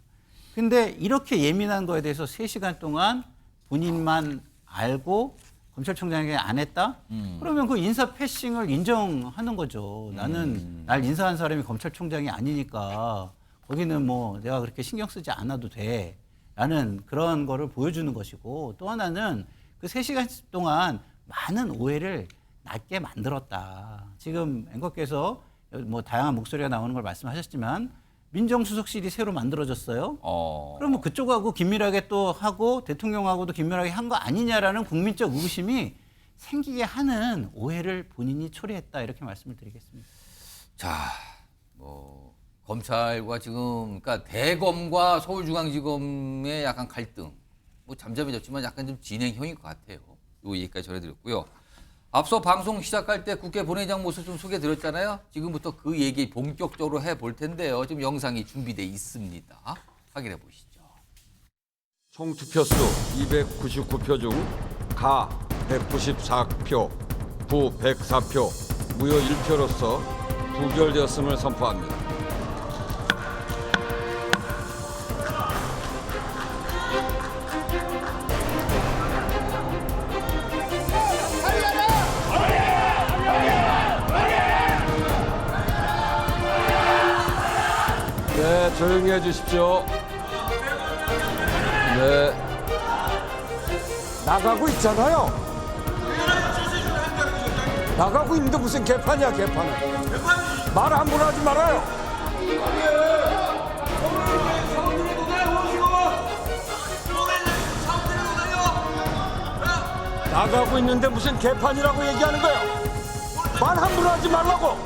근데 이렇게 예민한 거에 대해서 3시간 동안 본인만 알고 검찰총장에게 안 했다? 그러면 그 인사 패싱을 인정하는 거죠. 나는 날 인사한 사람이 검찰총장이 아니니까 거기는 뭐 내가 그렇게 신경 쓰지 않아도 돼. 라는 그런 거를 보여주는 것이고 또 하나는 그 3시간 동안 많은 오해를 낳게 만들었다. 지금 앵커께서 뭐 다양한 목소리가 나오는 걸 말씀하셨지만 민정수석실이 새로 만들어졌어요. 그러면 그쪽하고 긴밀하게 또 하고 대통령하고도 긴밀하게 한 거 아니냐라는 국민적 의구심이 생기게 하는 오해를 본인이 초래했다 이렇게 말씀을 드리겠습니다. 자, 뭐 검찰과 지금 그러니까 대검과 서울중앙지검의 약간 갈등, 뭐 잠잠해졌지만 약간 좀 진행형인 것 같아요. 요 얘기까지 전해드렸고요. 앞서 방송 시작할 때 국회 본회의장 모습 좀 소개해드렸잖아요. 지금부터 그 얘기 본격적으로 해볼 텐데요. 지금 영상이 준비돼 있습니다. 확인해 보시죠. 총 투표수 299표 중 가 194표, 부 104표, 무효 1표로서 부결되었음을 선포합니다. 네, 조용히 해주십시오. 네. 나가고 있잖아요. 나가고 있는데 무슨 개판이야, 개판은. 말 함부로 하지 말아요. 나가고 있는데 무슨 개판이라고 얘기하는 거야. 말 함부로 하지 말라고.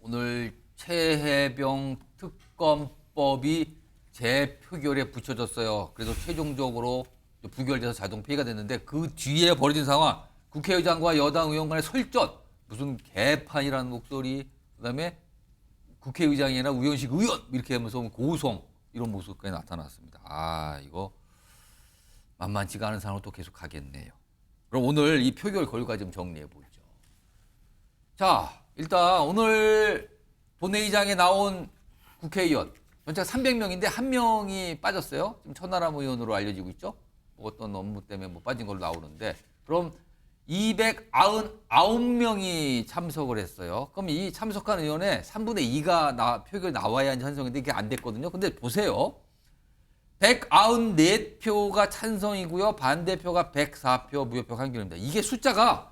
오늘 최혜병 특검법이 재표결에 붙여졌어요. 그래서 최종적으로 부결돼서 자동 폐기가 됐는데 그 뒤에 벌어진 상황, 국회의장과 여당 의원 간의 설전, 무슨 개판이라는 목소리, 그다음에 국회의장이나 우현식 의원 이렇게 하면서 고성 이런 모습까지 나타났습니다. 아, 이거 만만치가 않은 상황으로 또 계속 가겠네요. 그럼 오늘 이 표결 결과 좀 정리해 보죠. 자, 일단 오늘 본회의장에 나온 국회의원 전체 300명인데 한 명이 빠졌어요. 지금 천하람 의원으로 알려지고 있죠. 어떤 업무 때문에 빠진 걸로 나오는데, 그럼 299명이 참석을 했어요. 그럼 이 참석한 의원의 3분의 2가 표결 나와야 찬성인데 이게 안 됐거든요. 근데 보세요. 194표가 찬성이고요. 반대표가 104표, 무효표 한결입니다. 이게 숫자가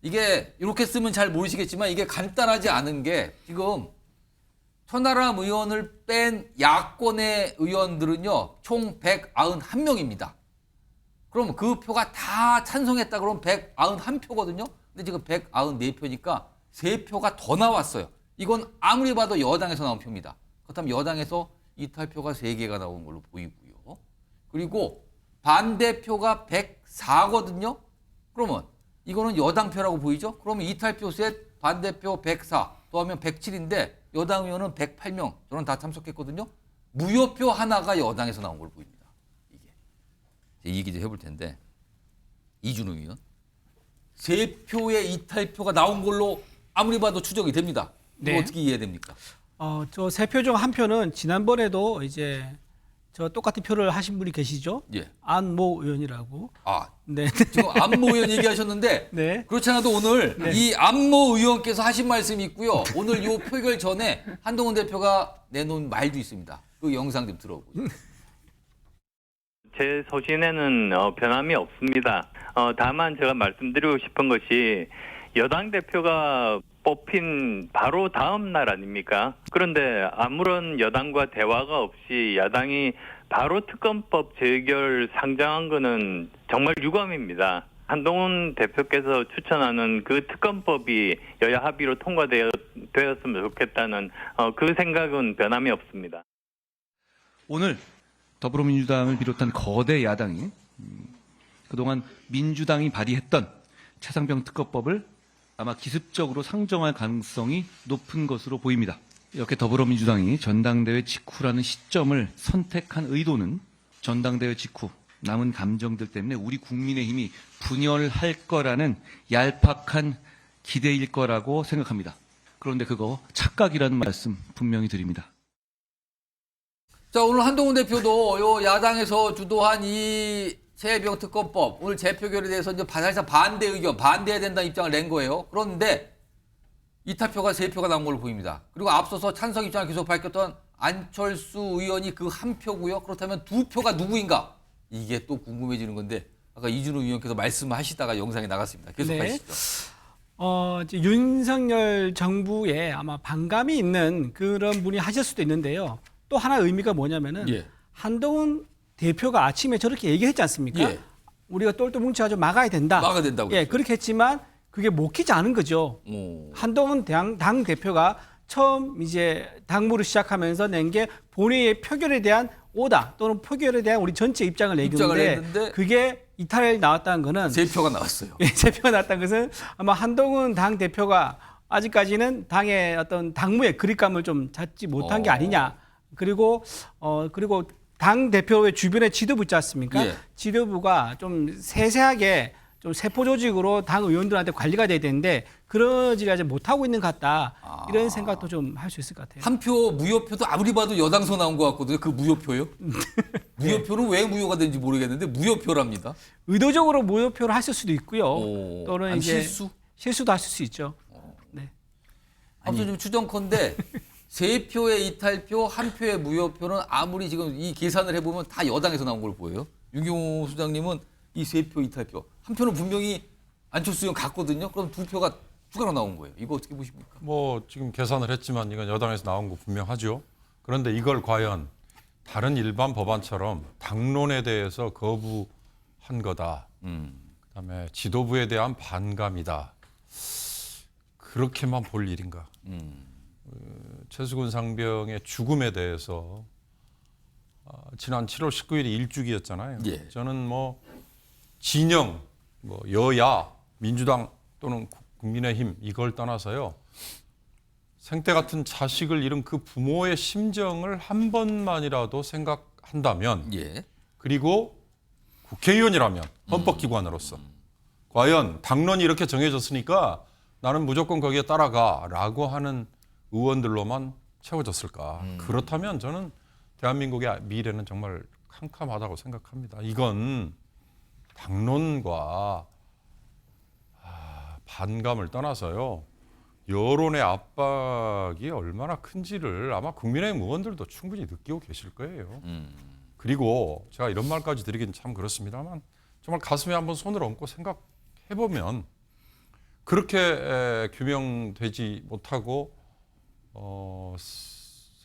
이게 이렇게 쓰면 잘 모르시겠지만 이게 간단하지 않은 게 지금 천하람 의원을 뺀 야권의 의원들은요, 총 191명입니다. 그럼 그 표가 다 찬성했다 그러면 191표거든요. 근데 지금 194표니까 3표가 더 나왔어요. 이건 아무리 봐도 여당에서 나온 표입니다. 그렇다면 여당에서 이탈표가 3개가 나온 걸로 보이고요. 그리고 반대표가 104거든요. 그러면 이거는 여당표라고 보이죠? 그러면 이탈표 셋, 반대표 104, 더하면 107인데 여당 의원은 108명, 저는 다 참석했거든요. 무효표 하나가 여당에서 나온 걸로 보입니다. 이 얘기 좀 해볼 텐데, 이준우 의원 3표의 이탈표가 나온 걸로 아무리 봐도 추정이 됩니다. 이거 네. 어떻게 이해됩니까? 저 3표 중 1표는 지난번에도 이제 저 똑같은 표를 하신 분이 계시죠? 예. 안모 의원이라고. 네. 지금 안모 의원 얘기하셨는데 네. 그렇지 않아도 오늘 네. 이 안모 의원께서 하신 말씀이 있고요. 오늘 이 표결 전에 한동훈 대표가 내놓은 말도 있습니다. 그 영상 좀 들어보죠. 제 소신에는 변함이 없습니다. 다만 제가 말씀드리고 싶은 것이 여당 대표가 뽑힌 바로 다음 날 아닙니까? 그런데 아무런 여당과 대화가 없이 야당이 바로 특검법 재결 상정한 거는 정말 유감입니다. 한동훈 대표께서 추천하는 그 특검법이 여야 합의로 통과되었으면 좋겠다는 그 생각은 변함이 없습니다. 오늘 더불어민주당을 비롯한 거대 야당이 그동안 민주당이 발의했던 최상병 특검법을 아마 기습적으로 상정할 가능성이 높은 것으로 보입니다. 이렇게 더불어민주당이 전당대회 직후라는 시점을 선택한 의도는 전당대회 직후 남은 감정들 때문에 우리 국민의힘이 분열할 거라는 얄팍한 기대일 거라고 생각합니다. 그런데 그거 착각이라는 말씀 분명히 드립니다. 자, 오늘 한동훈 대표도 요 야당에서 주도한 이 최혜병 특검법 오늘 재표결에 대해서 이제 사실상 반대 의견, 반대해야 된다는 입장을 낸 거예요. 그런데 이탈표가 3표가 나온 걸로 보입니다. 그리고 앞서서 찬성 입장을 계속 밝혔던 안철수 의원이 그 한 표고요. 그렇다면 2표가 누구인가? 이게 또 궁금해지는 건데 아까 이준우 의원께서 말씀하시다가 영상에 나갔습니다. 계속 하시죠. 이제 윤석열 정부에 아마 반감이 있는 그런 분이 하실 수도 있는데요. 또 하나 의미가 뭐냐면은 한동훈 대표가 아침에 저렇게 얘기했지 않습니까? 우리가 똘똘 뭉쳐가지고 막아야 된다. 막아야 된다고. 예, 그렇게 했지만 그게 먹히지 않은 거죠. 한동훈 당 대표가 처음 이제 당무를 시작하면서 낸 게 본회의의 표결에 대한 오다 또는 표결에 대한 우리 전체 입장을 내는데 그게 이탈이 나왔다는 거는 3표가 나왔어요. 예, 3표가 나왔다는 것은 아마 한동훈 당 대표가 아직까지는 당의 어떤 당무의 그립감을 좀 잡지 못한 게 아니냐. 그리고 당 대표의 주변에 지도부 있지 않습니까? 예. 지도부가 좀 세세하게 좀 세포 조직으로 당 의원들한테 관리가 돼야 되는데 그러지가 이제 못하고 있는 것 같다. 이런 생각도 좀 할 수 있을 것 같아요. 한 표 무효표도 아무리 봐도 여당서 나온 것 같거든요. 그 무효표요? 무효표는 왜 무효가 되는지 모르겠는데 무효표랍니다. 의도적으로 무효표를 했을 수도 있고요. 또는 아니, 이제 실수도 하실 수 있죠. 네. 아무튼 좀 추정컨대 3표의 이탈표, 1표의 무효표는 아무리 지금 이 계산을 해보면 다 여당에서 나온 걸 보여요. 윤경호 수장님은 이 3표 이탈표, 1표는 분명히 안철수 의원 같거든요. 그럼 2표가 추가로 나온 거예요. 이거 어떻게 보십니까? 뭐 지금 계산을 했지만 이건 여당에서 나온 거 분명하죠. 그런데 이걸 과연 다른 일반 법안처럼 당론에 대해서 거부한 거다. 그다음에 지도부에 대한 반감이다. 그렇게만 볼 일인가? 최수근 상병의 죽음에 대해서 지난 7월 19일이 일주기였잖아요. 예. 저는 뭐 진영, 뭐 여야, 민주당 또는 국민의힘 이걸 떠나서요. 생태 같은 자식을 잃은 그 부모의 심정을 한 번만이라도 생각한다면 예. 그리고 국회의원이라면 헌법기관으로서 과연 당론이 이렇게 정해졌으니까 나는 무조건 거기에 따라가라고 하는 의원들로만 채워졌을까. 그렇다면 저는 대한민국의 미래는 정말 캄캄하다고 생각합니다. 이건 당론과 반감을 떠나서요. 여론의 압박이 얼마나 큰지를 아마 국민의힘 의원들도 충분히 느끼고 계실 거예요. 그리고 제가 이런 말까지 드리긴 참 그렇습니다만 정말 가슴에 한번 손을 얹고 생각해보면 그렇게 규명되지 못하고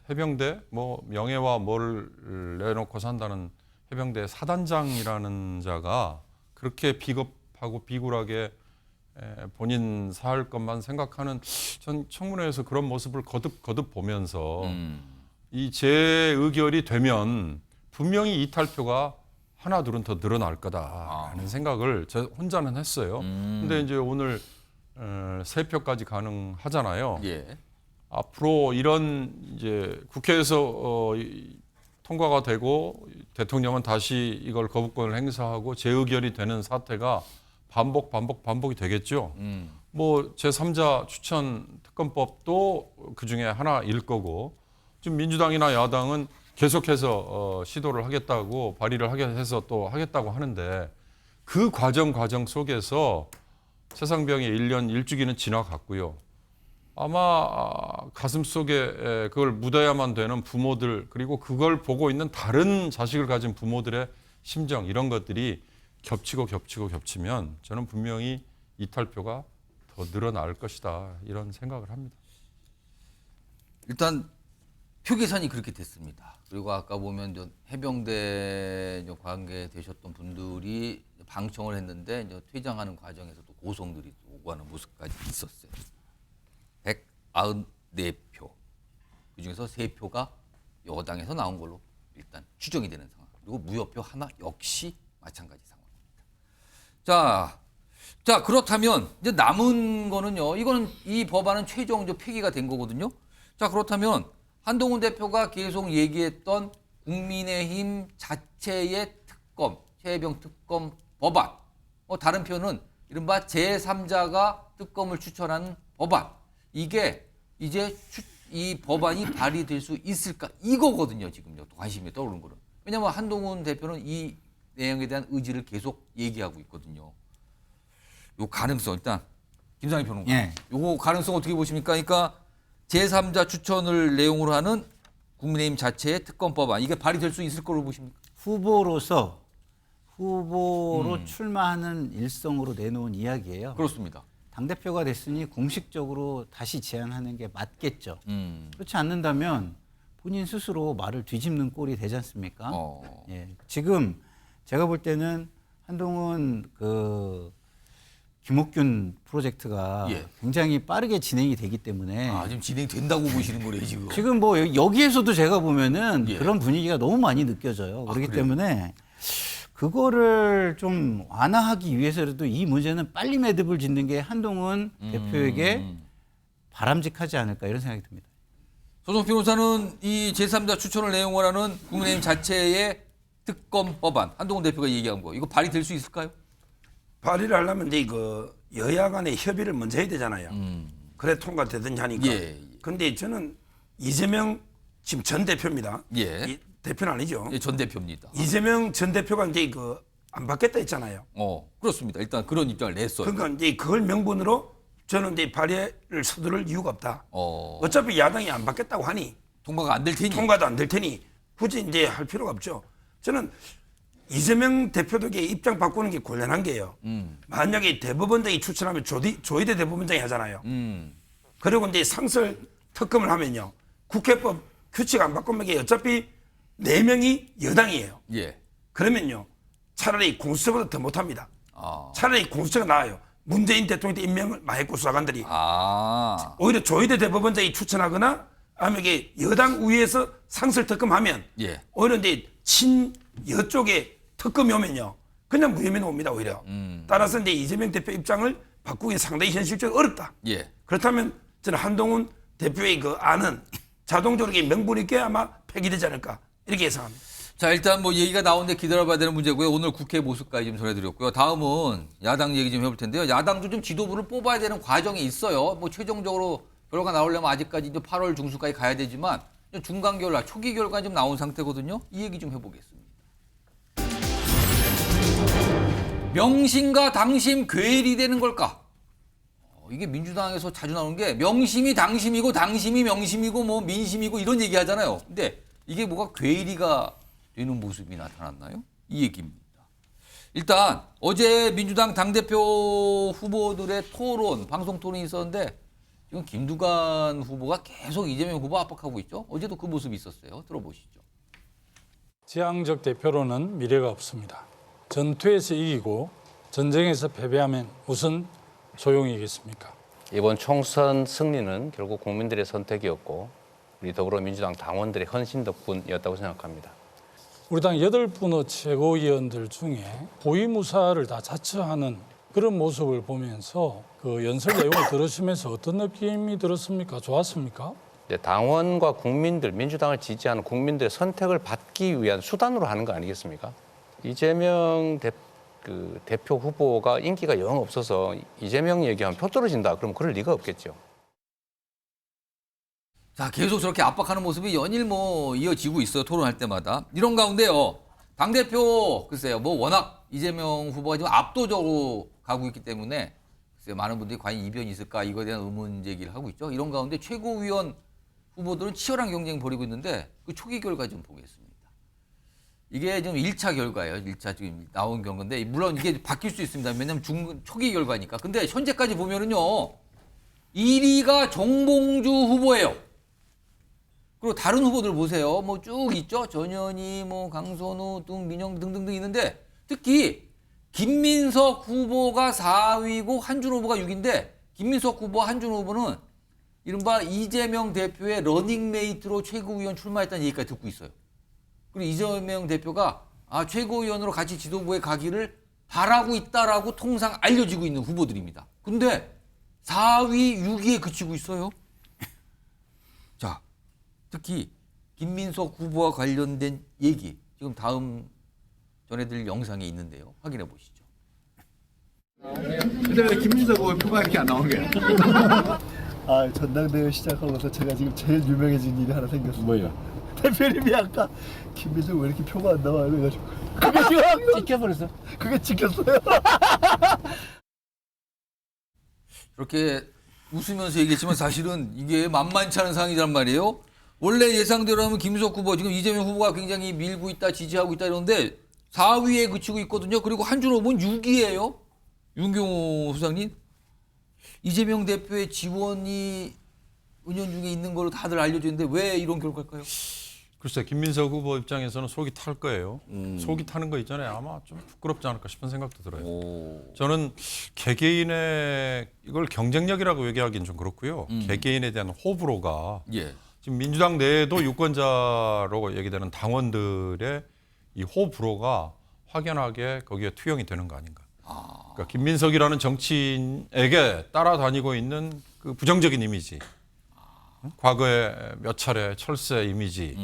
해병대 뭐 명예와 뭐를 내놓고 산다는 해병대 사단장이라는 자가 그렇게 비겁하고 비굴하게 본인 살 것만 생각하는 전 청문회에서 그런 모습을 거듭 보면서 이 재의결이 되면 분명히 이탈표가 하나 둘은 더 늘어날 거다라는 생각을 저 혼자는 했어요. 근데 이제 오늘 3표까지 가능하잖아요. 예. 앞으로 이런 이제 국회에서 통과가 되고 대통령은 다시 이걸 거부권을 행사하고 재의결이 되는 사태가 반복이 되겠죠. 뭐 제3자 추천 특검법도 그 중에 하나일 거고 지금 민주당이나 야당은 계속해서 시도를 하겠다고 발의를 하게 해서 또 하겠다고 하는데 그 과정 속에서 최상병의 1년 1주기는 지나갔고요. 아마 가슴 속에 그걸 묻어야만 되는 부모들 그리고 그걸 보고 있는 다른 자식을 가진 부모들의 심정 이런 것들이 겹치면 저는 분명히 이탈표가 더 늘어날 것이다 이런 생각을 합니다. 일단 표 계산이 그렇게 됐습니다. 그리고 아까 보면 해병대 관계되셨던 분들이 방청을 했는데 이제 퇴장하는 과정에서 또 고성들이 오가는 모습까지 있었어요. 194표. 그중에서 3표가 여당에서 나온 걸로 일단 추정이 되는 상황. 그리고 무효표 하나 역시 마찬가지 상황입니다. 자 그렇다면 이제 남은 거는요. 이거는 이 법안은 최종 폐기가 된 거거든요. 자 그렇다면 한동훈 대표가 계속 얘기했던 국민의힘 자체의 특검, 최혜병 특검 법안. 다른 표는 이른바 제3자가 특검을 추천하는 법안. 이게 이제 이 법안이 발의될 수 있을까? 이거거든요. 지금요. 관심이 떠오르는 거는. 왜냐하면 한동훈 대표는 이 내용에 대한 의지를 계속 얘기하고 있거든요. 요 가능성 일단 김상희 평론가. 예. 요거 가능성 어떻게 보십니까? 그러니까 제3자 추천을 내용으로 하는 국민의힘 자체의 특검법안 이게 발의될 수 있을 거로 보십니까? 후보로 출마하는 일성으로 내놓은 이야기예요. 그렇습니다. 당대표가 됐으니 공식적으로 다시 제안하는 게 맞겠죠. 그렇지 않는다면 본인 스스로 말을 뒤집는 꼴이 되지 않습니까? 예. 지금 제가 볼 때는 한동훈 김옥균 프로젝트가 굉장히 빠르게 진행이 되기 때문에 지금 진행된다고 보시는 거래요 지금. 지금 뭐 여기에서도 제가 보면은 그런 분위기가 너무 많이 느껴져요. 그렇기 때문에 그거를 좀 완화하기 위해서라도 이 문제는 빨리 매듭을 짓는 게 한동훈 대표에게 바람직하지 않을까 이런 생각이 듭니다. 조정석 변호사는 이 제3자 추천을 내용을 하는 국민의힘 자체의 특검 법안 한동훈 대표가 얘기한 거 이거 발의될 수 있을까요? 발의를 하려면 이제 그 여야 간의 협의를 먼저 해야 되잖아요. 그래 통과되든지 하니까. 예. 근데 저는 이재명 지금 전 대표입니다. 예. 대표는 아니죠. 예, 전 대표입니다. 이재명 전 대표가 이제 그 안 받겠다 했잖아요. 그렇습니다. 일단 그런 입장을 냈어요. 그러니까 이제 그걸 명분으로 저는 이제 발의를 서두를 이유가 없다. 어차피 야당이 안 받겠다고 하니 통과가 안 될 테니 통과도 안 될 테니 굳이 이제 할 필요가 없죠. 저는 이재명 대표에게 입장 바꾸는 게 곤란한 게요. 만약에 대법원장이 추천하면 조희대 대법원장이 하잖아요. 그리고 이제 상설 특검을 하면요. 국회법 규칙 안 바꾸면 이게 어차피 4명이 여당이에요. 예. 그러면요. 차라리 공수처보다 더 못합니다. 차라리 공수처가 나아요. 문재인 대통령 때 임명을 많이 했고 수사관들이. 오히려 조희대 대법원장이 추천하거나 아니면 이게 여당 우위에서 상설 특검하면 오히려 이제 친여 쪽에 특검이 오면요. 그냥 무혐의 옵니다 오히려. 따라서 이제 이재명 대표 입장을 바꾸기 상당히 현실적으로 어렵다. 그렇다면 저는 한동훈 대표의 그 안은 자동적으로 명분 있게 아마 폐기되지 않을까 이렇게 예상합니다. 자, 일단 뭐 얘기가 나오는데 기다려봐야 되는 문제고요. 오늘 국회 모습까지 좀 전해드렸고요. 다음은 야당 얘기 좀 해볼 텐데요. 야당도 좀 지도부를 뽑아야 되는 과정이 있어요. 뭐 최종적으로 결과가 나오려면 아직까지 이제 8월 중순까지 가야 되지만 중간 결과, 초기 결과 좀 나온 상태거든요. 이 얘기 좀 해보겠습니다. 명심과 당심 괴리 되는 걸까? 이게 민주당에서 자주 나오는 게 명심이 당심이고 당심이 명심이고 뭐 민심이고 이런 얘기 하잖아요. 근데 이게 뭐가 괴리가 되는 모습이 나타났나요? 이 얘기입니다. 일단 어제 민주당 당대표 후보들의 토론, 방송 토론이 있었는데 지금 김두관 후보가 계속 이재명 후보 압박하고 있죠. 어제도 그 모습이 있었어요. 들어보시죠. 지향적 대표로는 미래가 없습니다. 전투에서 이기고 전쟁에서 패배하면 무슨 소용이 있겠습니까? 이번 총선 승리는 결국 국민들의 선택이었고 우리 더불어민주당 당원들의 헌신 덕분이었다고 생각합니다. 우리 당 8분의 최고위원들 중에 고위무사를 다 자처하는 그런 모습을 보면서 그 연설 내용을 들으시면서 어떤 느낌이 들었습니까? 좋았습니까? 당원과 국민들, 민주당을 지지하는 국민들의 선택을 받기 위한 수단으로 하는 거 아니겠습니까? 이재명 대표 후보가 인기가 영 없어서 이재명 얘기하면 표 떨어진다. 그럼 그럴 리가 없겠죠. 자, 계속 저렇게 압박하는 모습이 연일 뭐 이어지고 있어요. 토론할 때마다. 이런 가운데요. 당대표 글쎄요. 뭐 워낙 이재명 후보가 지금 압도적으로 가고 있기 때문에 글쎄요. 많은 분들이 과연 이변이 있을까 이거에 대한 의문 제기를 하고 있죠. 이런 가운데 최고위원 후보들은 치열한 경쟁을 벌이고 있는데 그 초기 결과 좀 보겠습니다. 이게 지금 1차 결과예요. 1차 지금 나온 경우인데 물론 이게 바뀔 수 있습니다. 왜냐하면 초기 결과니까. 근데 현재까지 보면은요. 1위가 정봉주 후보예요. 그리고 다른 후보들 보세요. 뭐 쭉 있죠. 전현희, 뭐 강선우 등 민영 등등등 있는데 특히 김민석 후보가 4위고 한준 후보가 6위인데 김민석 후보, 한준 후보는 이른바 이재명 대표의 러닝메이트로 최고위원 출마했다는 얘기까지 듣고 있어요. 그리고 이재명 대표가 최고위원으로 같이 지도부에 가기를 바라고 있다라고 통상 알려지고 있는 후보들입니다. 근데 4위, 6위에 그치고 있어요. 자, 특히 김민석 후보와 관련된 얘기 지금 다음 전해드릴 영상이 있는데요. 확인해 보시죠. 근데 왜 김민석 후보의 표가 이렇게 안 나오는 거야? 전당대회 시작하고서 제가 지금 제일 유명해진 일이 하나 생겼어요. 뭐예요? 대표님이 아까 김민석 왜 이렇게 표가 안 나와 그래가지고 그게 지금 찍혀버렸어? 그게 찍혔어요. 이렇게 웃으면서 얘기했지만 사실은 이게 만만치 않은 상황이란 말이에요. 원래 예상대로라면 김민석 후보 지금 이재명 후보가 굉장히 밀고 있다 지지하고 있다 이러는데 4위에 그치고 있거든요. 그리고 한준 후보는 6위예요. 윤경호 소장님. 이재명 대표의 지원이 은연중에 있는 걸로 다들 알려지는데 왜 이런 결과일까요? 글쎄 김민석 후보 입장에서는 속이 탈 거예요. 속이 타는 거 있잖아요. 아마 좀 부끄럽지 않을까 싶은 생각도 들어요. 저는 개개인의 이걸 경쟁력이라고 얘기하기는 좀 그렇고요. 개개인에 대한 호불호가 지금 민주당 내에도 유권자로 얘기되는 당원들의 이 호불호가 확연하게 거기에 투영이 되는 거 아닌가. 그러니까 김민석이라는 정치인에게 따라다니고 있는 그 부정적인 이미지. 과거에 몇 차례 철새 이미지,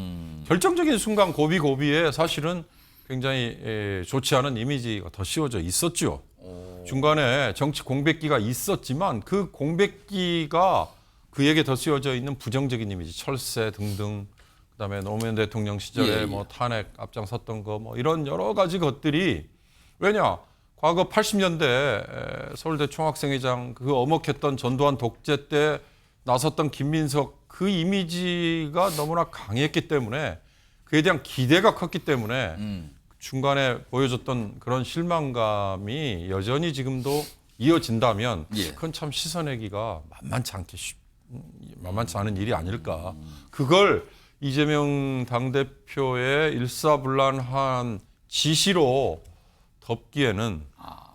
결정적인 순간 고비고비에 사실은 굉장히 좋지 않은 이미지가 더 씌워져 있었죠. 중간에 정치 공백기가 있었지만 그 공백기가 그에게 더 씌워져 있는 부정적인 이미지, 철새 등등, 그다음에 노무현 대통령 시절에 뭐 탄핵 앞장섰던 거, 뭐 이런 여러 가지 것들이 왜냐? 과거 80년대 서울대 총학생회장 그 엄혹했던 전두환 독재 때 나섰던 김민석 그 이미지가 너무나 강했기 때문에 그에 대한 기대가 컸기 때문에 중간에 보여줬던 그런 실망감이 여전히 지금도 이어진다면 그건 참 씻어내기가 만만치 않은 일이 아닐까. 그걸 이재명 당대표의 일사불란한 지시로 덮기에는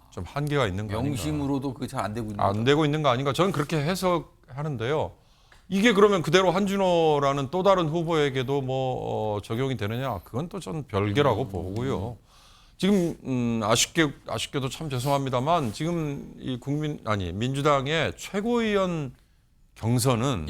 좀 한계가 있는 거 아닌가. 명심으로도 그게 잘 안 되고 있는 안 되고 있는 거 아닌가. 저는 그렇게 해석하는데요. 이게 그러면 그대로 한준호라는 또 다른 후보에게도 뭐 적용이 되느냐? 그건 또 전 별개라고 보고요. 지금 아쉽게도 참 죄송합니다만 지금 이 민주당의 최고위원 경선은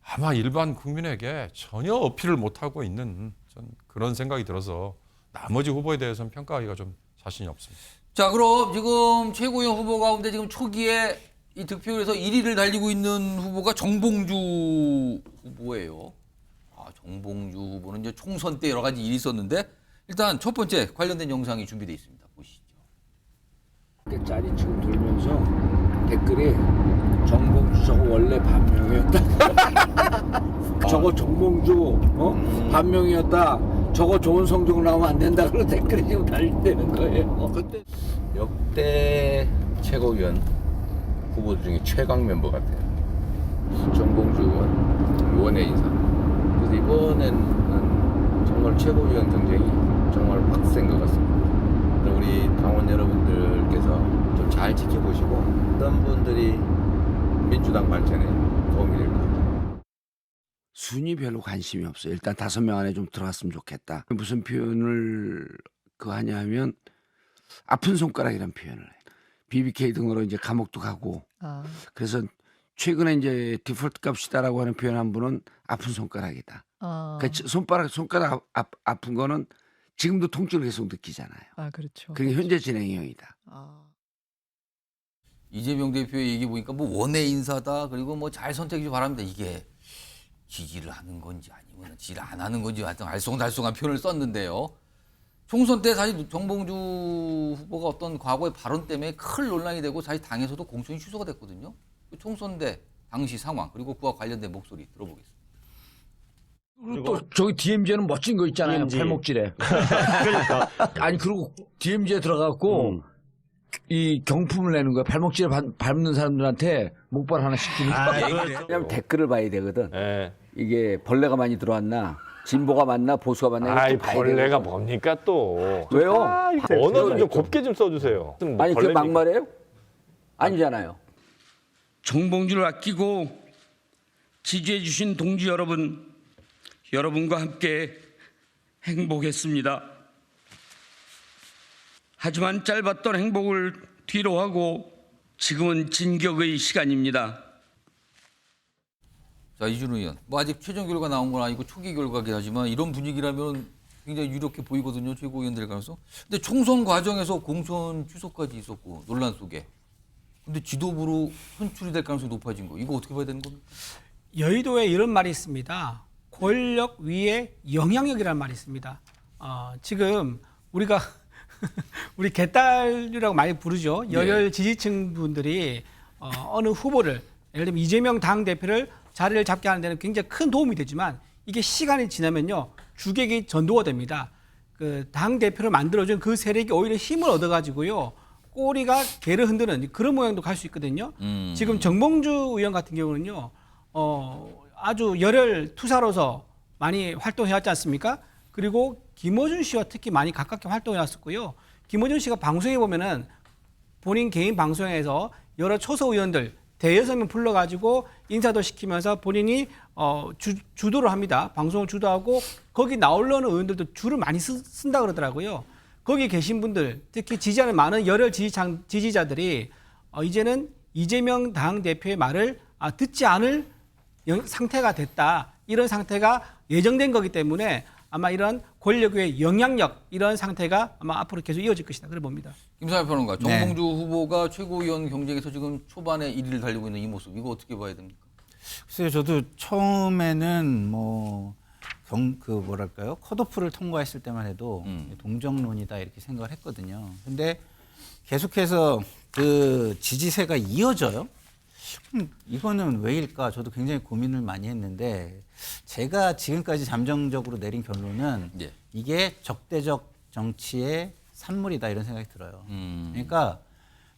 아마 일반 국민에게 전혀 어필을 못하고 있는 전 그런 생각이 들어서 나머지 후보에 대해서는 평가하기가 좀 자신이 없습니다. 자, 그럼 지금 최고위원 후보 가운데 지금 초기에 이 득표율에서 1위를 달리고 있는 후보가 정봉주 후보예요. 정봉주 후보는 이제 총선 때 여러 가지 일이 있었는데 일단 첫 번째 관련된 영상이 준비되어 있습니다. 보시죠. 짤이 지금 돌면서 댓글이 정봉주 저거 원래 반명이었다. 저거 정봉주 반명이었다. 저거 좋은 성적 나오면 안 된다. 그런 댓글이 지금 달리는 거예요. 그때 역대 최고위원 후보 중에 최강 멤버 같아요. 정봉주 의원의 인사. 그래서 이번에는 정말 최고위원 경쟁이 정말 빡센 것 같습니다. 우리 당원 여러분들께서 좀 잘 지켜보시고 어떤 분들이 민주당 발전에 도움이 될까. 순위 별로 관심이 없어요. 일단 5명 안에 좀 들어갔으면 좋겠다. 무슨 표현을 하냐면 아픈 손가락이란 표현을 해요. BBK 등으로 이제 감옥도 가고. 그래서 최근에 이제 디폴트 값이다라고 하는 표현 한 분은 아픈 손가락이다. 그러니까 손가락 아픈 거는 지금도 통증을 계속 느끼잖아요. 그렇죠. 그게 현재 진행형이다. 이재명 대표의 얘기 보니까 뭐 원외 인사다 그리고 뭐 잘 선택해 주기 바랍니다. 이게 지지를 하는 건지 아니면 지지를 안 하는 건지 하여튼 알쏭달쏭한 표현을 썼는데요. 총선 때 사실 정봉주 후보가 어떤 과거의 발언 때문에 큰 논란이 되고 사실 당에서도 공천이 취소가 됐거든요. 총선 때 당시 상황 그리고 그와 관련된 목소리 들어보겠습니다. 또 저기 DMZ는 멋진 거 있잖아요. DMZ. 팔목질에. 그러니까. 아니 그리고 DMZ에 들어가고 이 경품을 내는 거야. 발목질에 밟는 사람들한테 목발 하나 시키니까. 왜냐면 댓글을 봐야 되거든. 이게 벌레가 많이 들어왔나, 진보가 맞나, 보수가 맞나. 이거 봐야 벌레가 되거든. 뭡니까 또? 왜요? 언어 좀 곱게 좀 써주세요. 아니 그게 막말이에요? 아니잖아요. 정봉주를 아끼고 지지해 주신 동지 여러분, 여러분과 함께 행복했습니다. 하지만 짧았던 행복을 뒤로하고 지금은 진격의 시간입니다. 자, 이준우 의원. 뭐 아직 최종 결과 나온 건 아니고 초기 결과긴 하지만 이런 분위기라면 굉장히 유력해 보이거든요. 최고위원들 가면서. 근데 총선 과정에서 공천 취소까지 있었고 논란 속에. 근데 지도부로 선출이 될 가능성이 높아진 거. 이거 어떻게 봐야 되는 겁니까? 여의도에 이런 말이 있습니다. 권력 위에 영향력이라는 말이 있습니다. 지금 우리가 우리 개딸이라고 많이 부르죠. 열혈 지지층 분들이 어느 후보를 예를 들면 이재명 당대표를 자리를 잡게 하는 데는 굉장히 큰 도움이 되지만 이게 시간이 지나면요. 주객이 전도가 됩니다. 그 당대표를 만들어준 그 세력이 오히려 힘을 얻어가지고요. 꼬리가 개를 흔드는 그런 모양도 갈 수 있거든요. 지금 정봉주 의원 같은 경우는요. 아주 열혈 투사로서 많이 활동해왔지 않습니까? 그리고 김어준 씨와 특히 많이 가깝게 활동해왔었고요. 김어준 씨가 방송에 보면은 본인 개인 방송에서 여러 초선 의원들 대여섯 명 불러가지고 인사도 시키면서 본인이 주도를 합니다. 방송을 주도하고 거기 나오려는 의원들도 줄을 많이 쓴다 그러더라고요. 거기 계신 분들 특히 지지하는 많은 열혈 지지자들이 이제는 이재명 당대표의 말을 듣지 않을 상태가 됐다. 이런 상태가 예정된 거기 때문에 아마 이런 권력의 영향력 이런 상태가 아마 앞으로 계속 이어질 것이다. 그래 봅니다. 김상현 평론가, 네. 정봉주 후보가 최고위원 경쟁에서 지금 초반에 1위를 달리고 있는 이 모습, 이거 어떻게 봐야 됩니까? 글쎄요, 저도 처음에는 뭐랄까요, 컷오프를 통과했을 때만 해도 동정론이다 이렇게 생각을 했거든요. 근데 계속해서 그 지지세가 이어져요. 이거는 왜일까? 저도 굉장히 고민을 많이 했는데 제가 지금까지 잠정적으로 내린 결론은 이게 적대적 정치의 산물이다 이런 생각이 들어요. 그러니까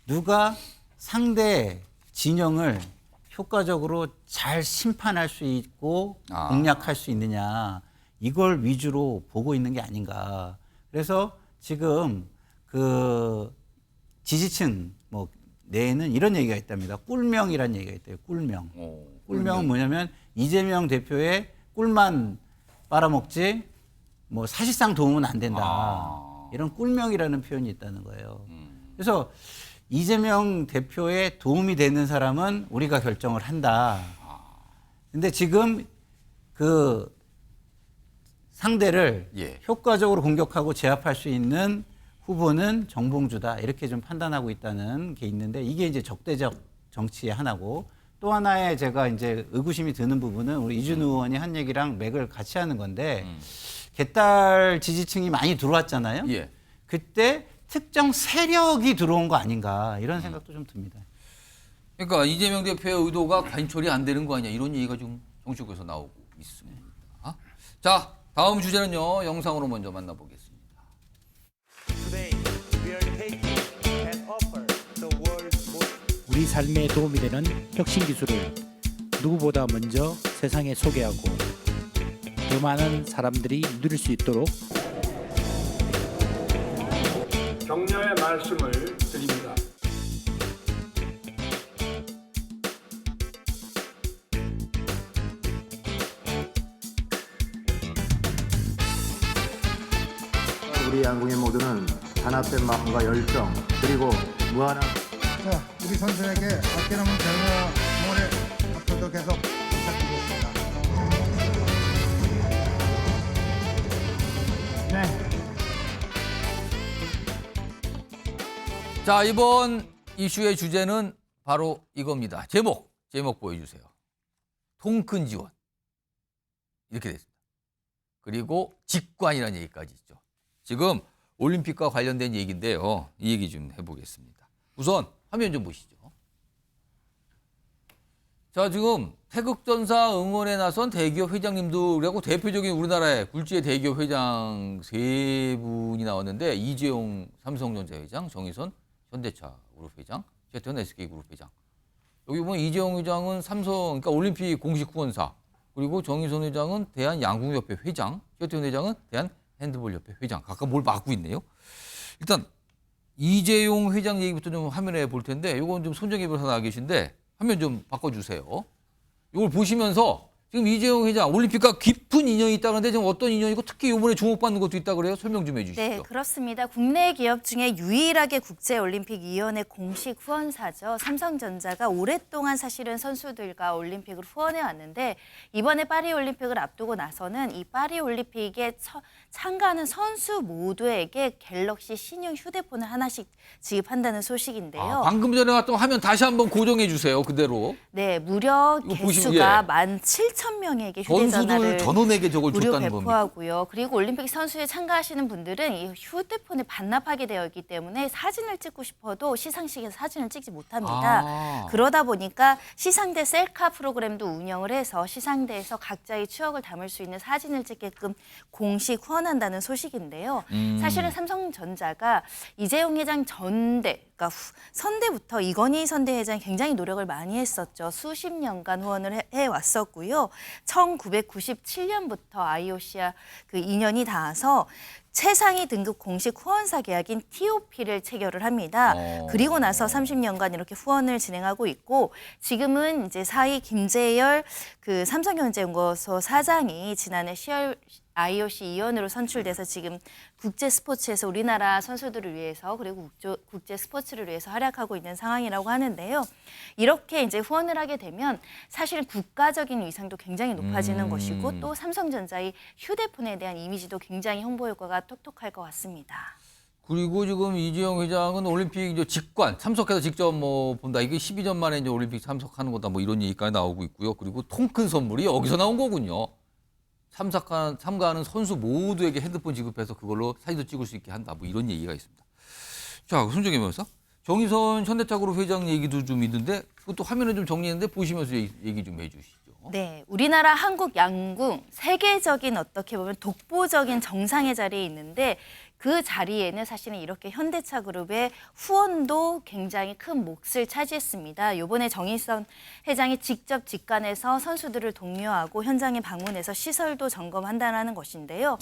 누가 상대 진영을 효과적으로 잘 심판할 수 있고 공략할 수 있느냐 이걸 위주로 보고 있는 게 아닌가. 그래서 지금 그 지지층 뭐 내에는 이런 얘기가 있답니다. 꿀명이라는 얘기가 있대요. 꿀명. 꿀명은 뭐냐면 이재명 대표의 꿀만 빨아먹지 뭐 사실상 도움은 안 된다. 이런 꿀명이라는 표현이 있다는 거예요. 그래서 이재명 대표에 도움이 되는 사람은 우리가 결정을 한다. 근데 지금 그 상대를 효과적으로 공격하고 제압할 수 있는 후보는 정봉주다. 이렇게 좀 판단하고 있다는 게 있는데 이게 이제 적대적 정치의 하나고 또 하나의 제가 이제 의구심이 드는 부분은 우리 이준우 의원이 한 얘기랑 맥을 같이 하는 건데 개딸 지지층이 많이 들어왔잖아요. 그때 특정 세력이 들어온 거 아닌가 이런 생각도 좀 듭니다. 그러니까 이재명 대표의 의도가 관철이 안 되는 거 아니냐 이런 얘기가 좀 정치국에서 나오고 있습니다. 자, 다음 주제는요. 영상으로 먼저 만나보겠습니다. 우리 삶에 도움이 되는 혁신 기술을 누구보다 먼저 세상에 소개하고 더 많은 사람들이 누릴 수 있도록 격려의 말씀을 드립니다. 우리 양궁의 모두는 단합된 마음과 열정 그리고 무한한 자, 우리 선수에게 아껴놓은 격려 앞으로도 계속 부탁드리겠습니다. 네. 자, 이번 이슈의 주제는 바로 이겁니다. 제목 보여주세요. 통 큰 지원. 이렇게 됐습니다. 그리고 직관이라는 얘기까지 있죠. 지금 올림픽과 관련된 얘기인데요. 이 얘기 좀 해보겠습니다. 우선 화면 좀 보시죠. 자, 지금 태극전사 응원에 나선 대기업 회장님들, 그리고 대표적인 우리나라의 굴지의 대기업 회장 세 분이 나왔는데 이재용 삼성전자 회장, 정의선 현대차 그룹 회장, 최태원 SK 그룹 회장. 여기 보면 이재용 회장은 삼성, 그러니까 올림픽 공식 후원사, 그리고 정의선 회장은 대한양궁협회 회장, 최태원 회장은 대한핸드볼협회 회장. 각각 뭘 맡고 있네요. 일단 이재용 회장 얘기부터 좀 화면에 볼 텐데, 이건 좀 손정혜 변호사 나와 계신데 화면 좀 바꿔주세요. 이걸 보시면서 지금 이재용 회장 올림픽과 깊은 인연이 있다는데 지금 어떤 인연이고 특히 이번에 주목받는 것도 있다 그래요? 설명 좀 해주시죠. 네, 그렇습니다. 국내 기업 중에 유일하게 국제올림픽위원회 공식 후원사죠. 삼성전자가 오랫동안 사실은 선수들과 올림픽을 후원해 왔는데 이번에 파리올림픽을 앞두고 나서는 이 파리올림픽에 참가하는 선수 모두에게 갤럭시 신형 휴대폰을 하나씩 지급한다는 소식인데요. 방금 전에 왔던 화면 다시 한번 고정해 주세요. 그대로. 네, 무려 개수가 17,000명에게 휴대전화를 전원에게 저걸 무료 줬다는 배포하고요. 그리고 올림픽 선수에 참가하시는 분들은 이 휴대폰에 반납하게 되어 있기 때문에 사진을 찍고 싶어도 시상식에서 사진을 찍지 못합니다. 그러다 보니까 시상대 셀카 프로그램도 운영을 해서 시상대에서 각자의 추억을 담을 수 있는 사진을 찍게끔 공식 후원한다는 소식인데요. 사실은 삼성전자가 이재용 회장 그러니까 선대부터 이건희 선대 회장이 굉장히 노력을 많이 했었죠. 수십 년간 후원을 해왔었고요. 1997년부터 IOC와 그 인연이 닿아서 최상위 등급 공식 후원사 계약인 TOP를 체결을 합니다. 그리고 나서 30년간 이렇게 후원을 진행하고 있고 지금은 이제 사위 김재열 그 삼성경제연구소 사장이 지난해 10월 IOC 위원으로 선출돼서 지금 국제 스포츠에서 우리나라 선수들을 위해서 그리고 국제 스포츠를 위해서 활약하고 있는 상황이라고 하는데요. 이렇게 이제 후원을 하게 되면 사실 국가적인 위상도 굉장히 높아지는 것이고 또 삼성전자의 휴대폰에 대한 이미지도 굉장히 홍보 효과가 톡톡할 것 같습니다. 그리고 지금 이재용 회장은 올림픽 이제 직관 참석해서 직접 뭐 본다. 이게 12년 만에 이제 올림픽 참석하는 거다. 뭐 이런 얘기까지 나오고 있고요. 그리고 통 큰 선물이 여기서 나온 거군요. 참가하는 선수 모두에게 핸드폰 지급해서 그걸로 사진도 찍을 수 있게 한다. 뭐 이런 얘기가 있습니다. 자, 손정혜 변호사. 정의선 현대차그룹 회장 얘기도 좀 있는데 그것도 화면에 좀 정리했는데 보시면서 얘기 좀 해주시죠. 네, 우리나라 한국 양궁 세계적인 어떻게 보면 독보적인 정상의 자리에 있는데 그 자리에는 사실은 이렇게 현대차그룹의 후원도 굉장히 큰 몫을 차지했습니다. 이번에 정의선 회장이 직접 직관해서 선수들을 독려하고 현장에 방문해서 시설도 점검한다는 것인데요.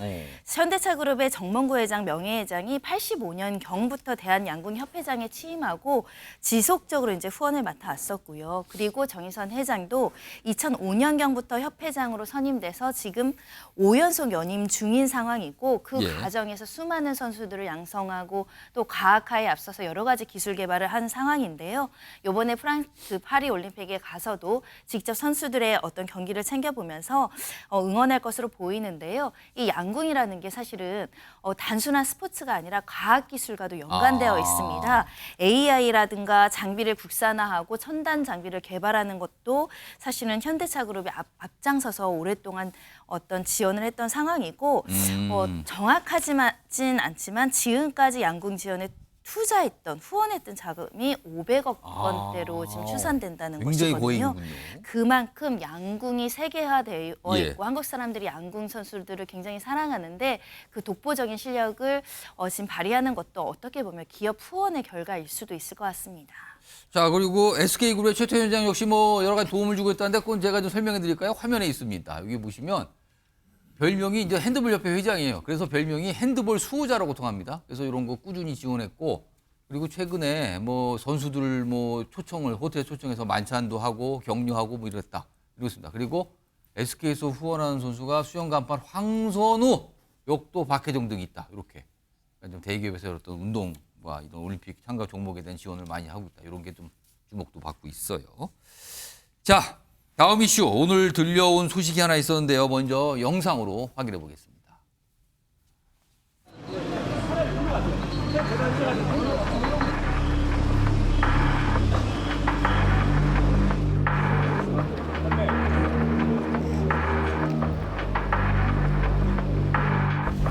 현대차그룹의 정몽구 회장, 명예회장이 85년경부터 대한양궁협회장에 취임하고 지속적으로 이제 후원을 맡아왔었고요. 그리고 정의선 회장도 2005년경부터 협회장으로 선임돼서 지금 5연속 연임 중인 상황이고 그 과정에서 수많은 선수들을 양성하고 또 과학화에 앞서서 여러 가지 기술 개발을 한 상황인데요. 이번에 프랑스 파리 올림픽에 가서도 직접 선수들의 어떤 경기를 챙겨보면서 응원할 것으로 보이는데요. 이 양궁이라는 게 사실은 단순한 스포츠가 아니라 과학기술과도 연관되어 있습니다. AI라든가 장비를 국산화하고 첨단 장비를 개발하는 것도 사실은 현대차그룹이 앞장서서 오랫동안 어떤 지원을 했던 상황이고 정확하진 않지만 지금까지 양궁 지원에 투자했던 후원했던 자금이 500억 원대로 지금 추산된다는 굉장히 것이거든요. 고액이군요. 그만큼 양궁이 세계화되어 있고 한국 사람들이 양궁 선수들을 굉장히 사랑하는데 그 독보적인 실력을 지금 발휘하는 것도 어떻게 보면 기업 후원의 결과일 수도 있을 것 같습니다. 자, 그리고 SK그룹의 최태현 회장 역시 뭐 여러 가지 도움을 주고 있다는데 그건 제가 좀 설명해 드릴까요? 화면에 있습니다. 여기 보시면 별명이 이제 핸드볼 협회 회장이에요. 그래서 별명이 핸드볼 수호자라고 통합니다. 그래서 이런 거 꾸준히 지원했고 그리고 최근에 뭐 선수들 뭐 초청을 호텔에 초청해서 만찬도 하고 격려하고 뭐 이랬다. 이렇습니다. 그리고 SK에서 후원하는 선수가 수영 간판 황선우, 역도 박혜정 등이 있다. 이렇게 좀 대기업에서 어떤 운동과 이런 올림픽 참가 종목에 대한 지원을 많이 하고 있다. 이런 게 좀 주목도 받고 있어요. 자, 다음 이슈 오늘 들려온 소식이 하나 있었는데요. 먼저 영상으로 확인해 보겠습니다.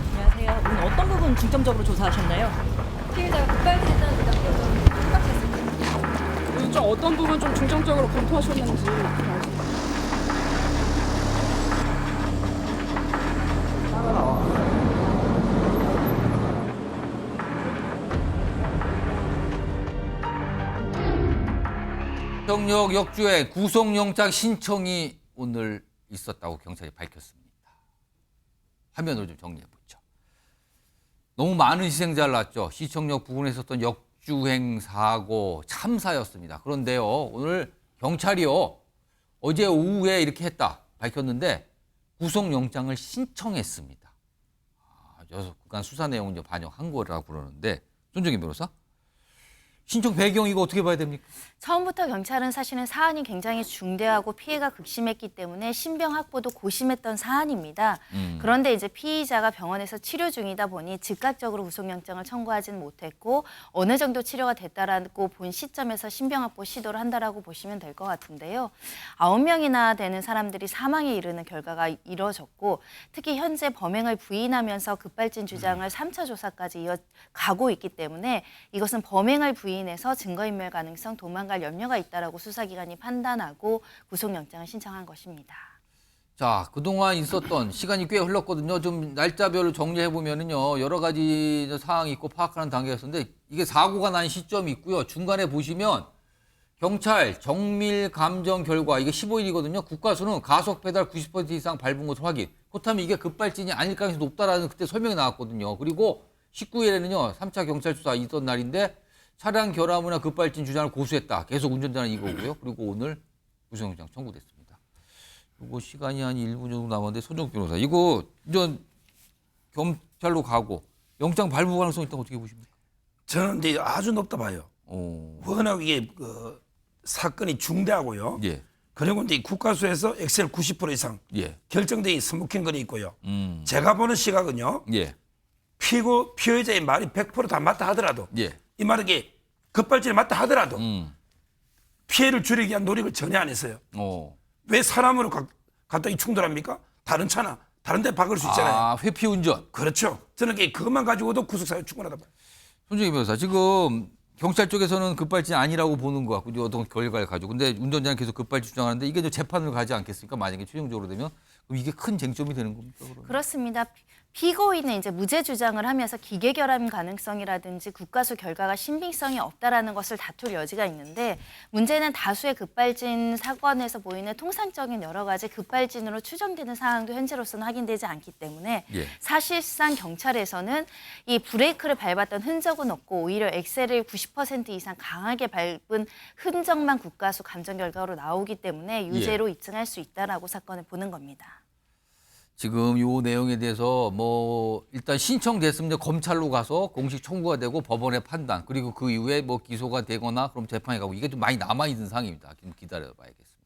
안녕하세요. 오늘 어떤 부분 중점적으로 조사하셨나요? 피해자가 급발진했다는 부담이 좀 심각했습니다. 좀 어떤 부분 좀 중점적으로 검토하셨는지. 시청역 역주행 구속영장 신청이 오늘 있었다고 경찰이 밝혔습니다. 화면으로 좀 정리해 보죠. 너무 많은 희생자를 낳았죠. 시청역 부근에 있었던 역주행 사고 참사였습니다. 그런데요, 오늘 경찰이요 어제 오후에 이렇게 했다 밝혔는데 구속영장을 신청했습니다. 여섯 구간 수사 내용을 이제 반영한 거라고 그러는데 손정희 변호사, 신청 배경 이거 어떻게 봐야 됩니까? 처음부터 경찰은 사실은 사안이 굉장히 중대하고 피해가 극심했기 때문에 신병 확보도 고심했던 사안입니다. 그런데 이제 피의자가 병원에서 치료 중이다 보니 즉각적으로 구속영장을 청구하지는 못했고 어느 정도 치료가 됐다라고 본 시점에서 신병 확보 시도를 한다라고 보시면 될 것 같은데요. 9명이나 되는 사람들이 사망에 이르는 결과가 이뤄졌고 특히 현재 범행을 부인하면서 급발진 주장을 3차 조사까지 이어가고 있기 때문에 이것은 범행을 부인해서 증거인멸 가능성, 도망갈 염려가 있다라고 수사기관이 판단하고 구속영장을 신청한 것입니다. 자, 그동안 있었던 시간이 꽤 흘렀거든요. 좀 날짜별로 정리해 보면은요, 여러 가지 사항이 있고 파악하는 단계였었는데 이게 사고가 난 시점이 있고요. 중간에 보시면 경찰 정밀 감정 결과 이게 15일이거든요. 국가수는 가속 페달 90% 이상 밟은 것을 확인. 그렇다면 이게 급발진이 아닐 가능성이 높다라는 그때 설명이 나왔거든요. 그리고 19일에는요, 3차 경찰 수사 있던 날인데 차량 결함이나 급발진 주장을 고수했다. 계속 운전자는 이거고요. 그리고 오늘 구속영장 청구됐습니다. 이거 시간이 한 1분 정도 남았는데 손정희 변호사, 이거 검찰로 가고 영장 발부 가능성이 있다고 어떻게 보십니까? 저는 이제 아주 높다 봐요. 워낙 이게 그 사건이 중대하고요. 예. 그리고 이제 국가수에서 엑셀 90% 이상 예. 결정된 스모킹 건이 있고요. 제가 보는 시각은요. 예. 피해자의 말이 100% 다 맞다 하더라도 예. 이 말은 게 급발진이 맞다 하더라도 피해를 줄이기 위한 노력을 전혀 안 했어요. 왜 사람으로 갑자기 충돌합니까? 다른 차나 다른 데 박을 수 있잖아요. 아, 회피 운전. 그렇죠. 저는 그것만 가지고도 구속사유 충분하다 봐요. 손정희 변호사, 지금 경찰 쪽에서는 급발진이 아니라고 보는 것 같고 어떤 결과를 가지고 근데 운전자는 계속 급발진 주장하는데 이게 좀 재판을 가지 않겠습니까? 만약에 최종적으로 되면 그럼 이게 큰 쟁점이 되는 겁니까? 그러면? 그렇습니다. 피고인은 이제 무죄 주장을 하면서 기계 결함 가능성이라든지 국가수 결과가 신빙성이 없다라는 것을 다툴 여지가 있는데 문제는 다수의 급발진 사건에서 보이는 통상적인 여러 가지 급발진으로 추정되는 사항도 현재로서는 확인되지 않기 때문에 예. 사실상 경찰에서는 이 브레이크를 밟았던 흔적은 없고 오히려 엑셀을 90% 이상 강하게 밟은 흔적만 국가수 감정 결과로 나오기 때문에 유죄로 입증할 수 있다라고 사건을 보는 겁니다. 지금 요 내용에 대해서 뭐 일단 신청됐으면 검찰로 가서 공식 청구가 되고 법원의 판단 그리고 그 이후에 뭐 기소가 되거나 그럼 재판에 가고 이게 좀 많이 남아 있는 상황입니다. 좀 기다려 봐야겠습니다.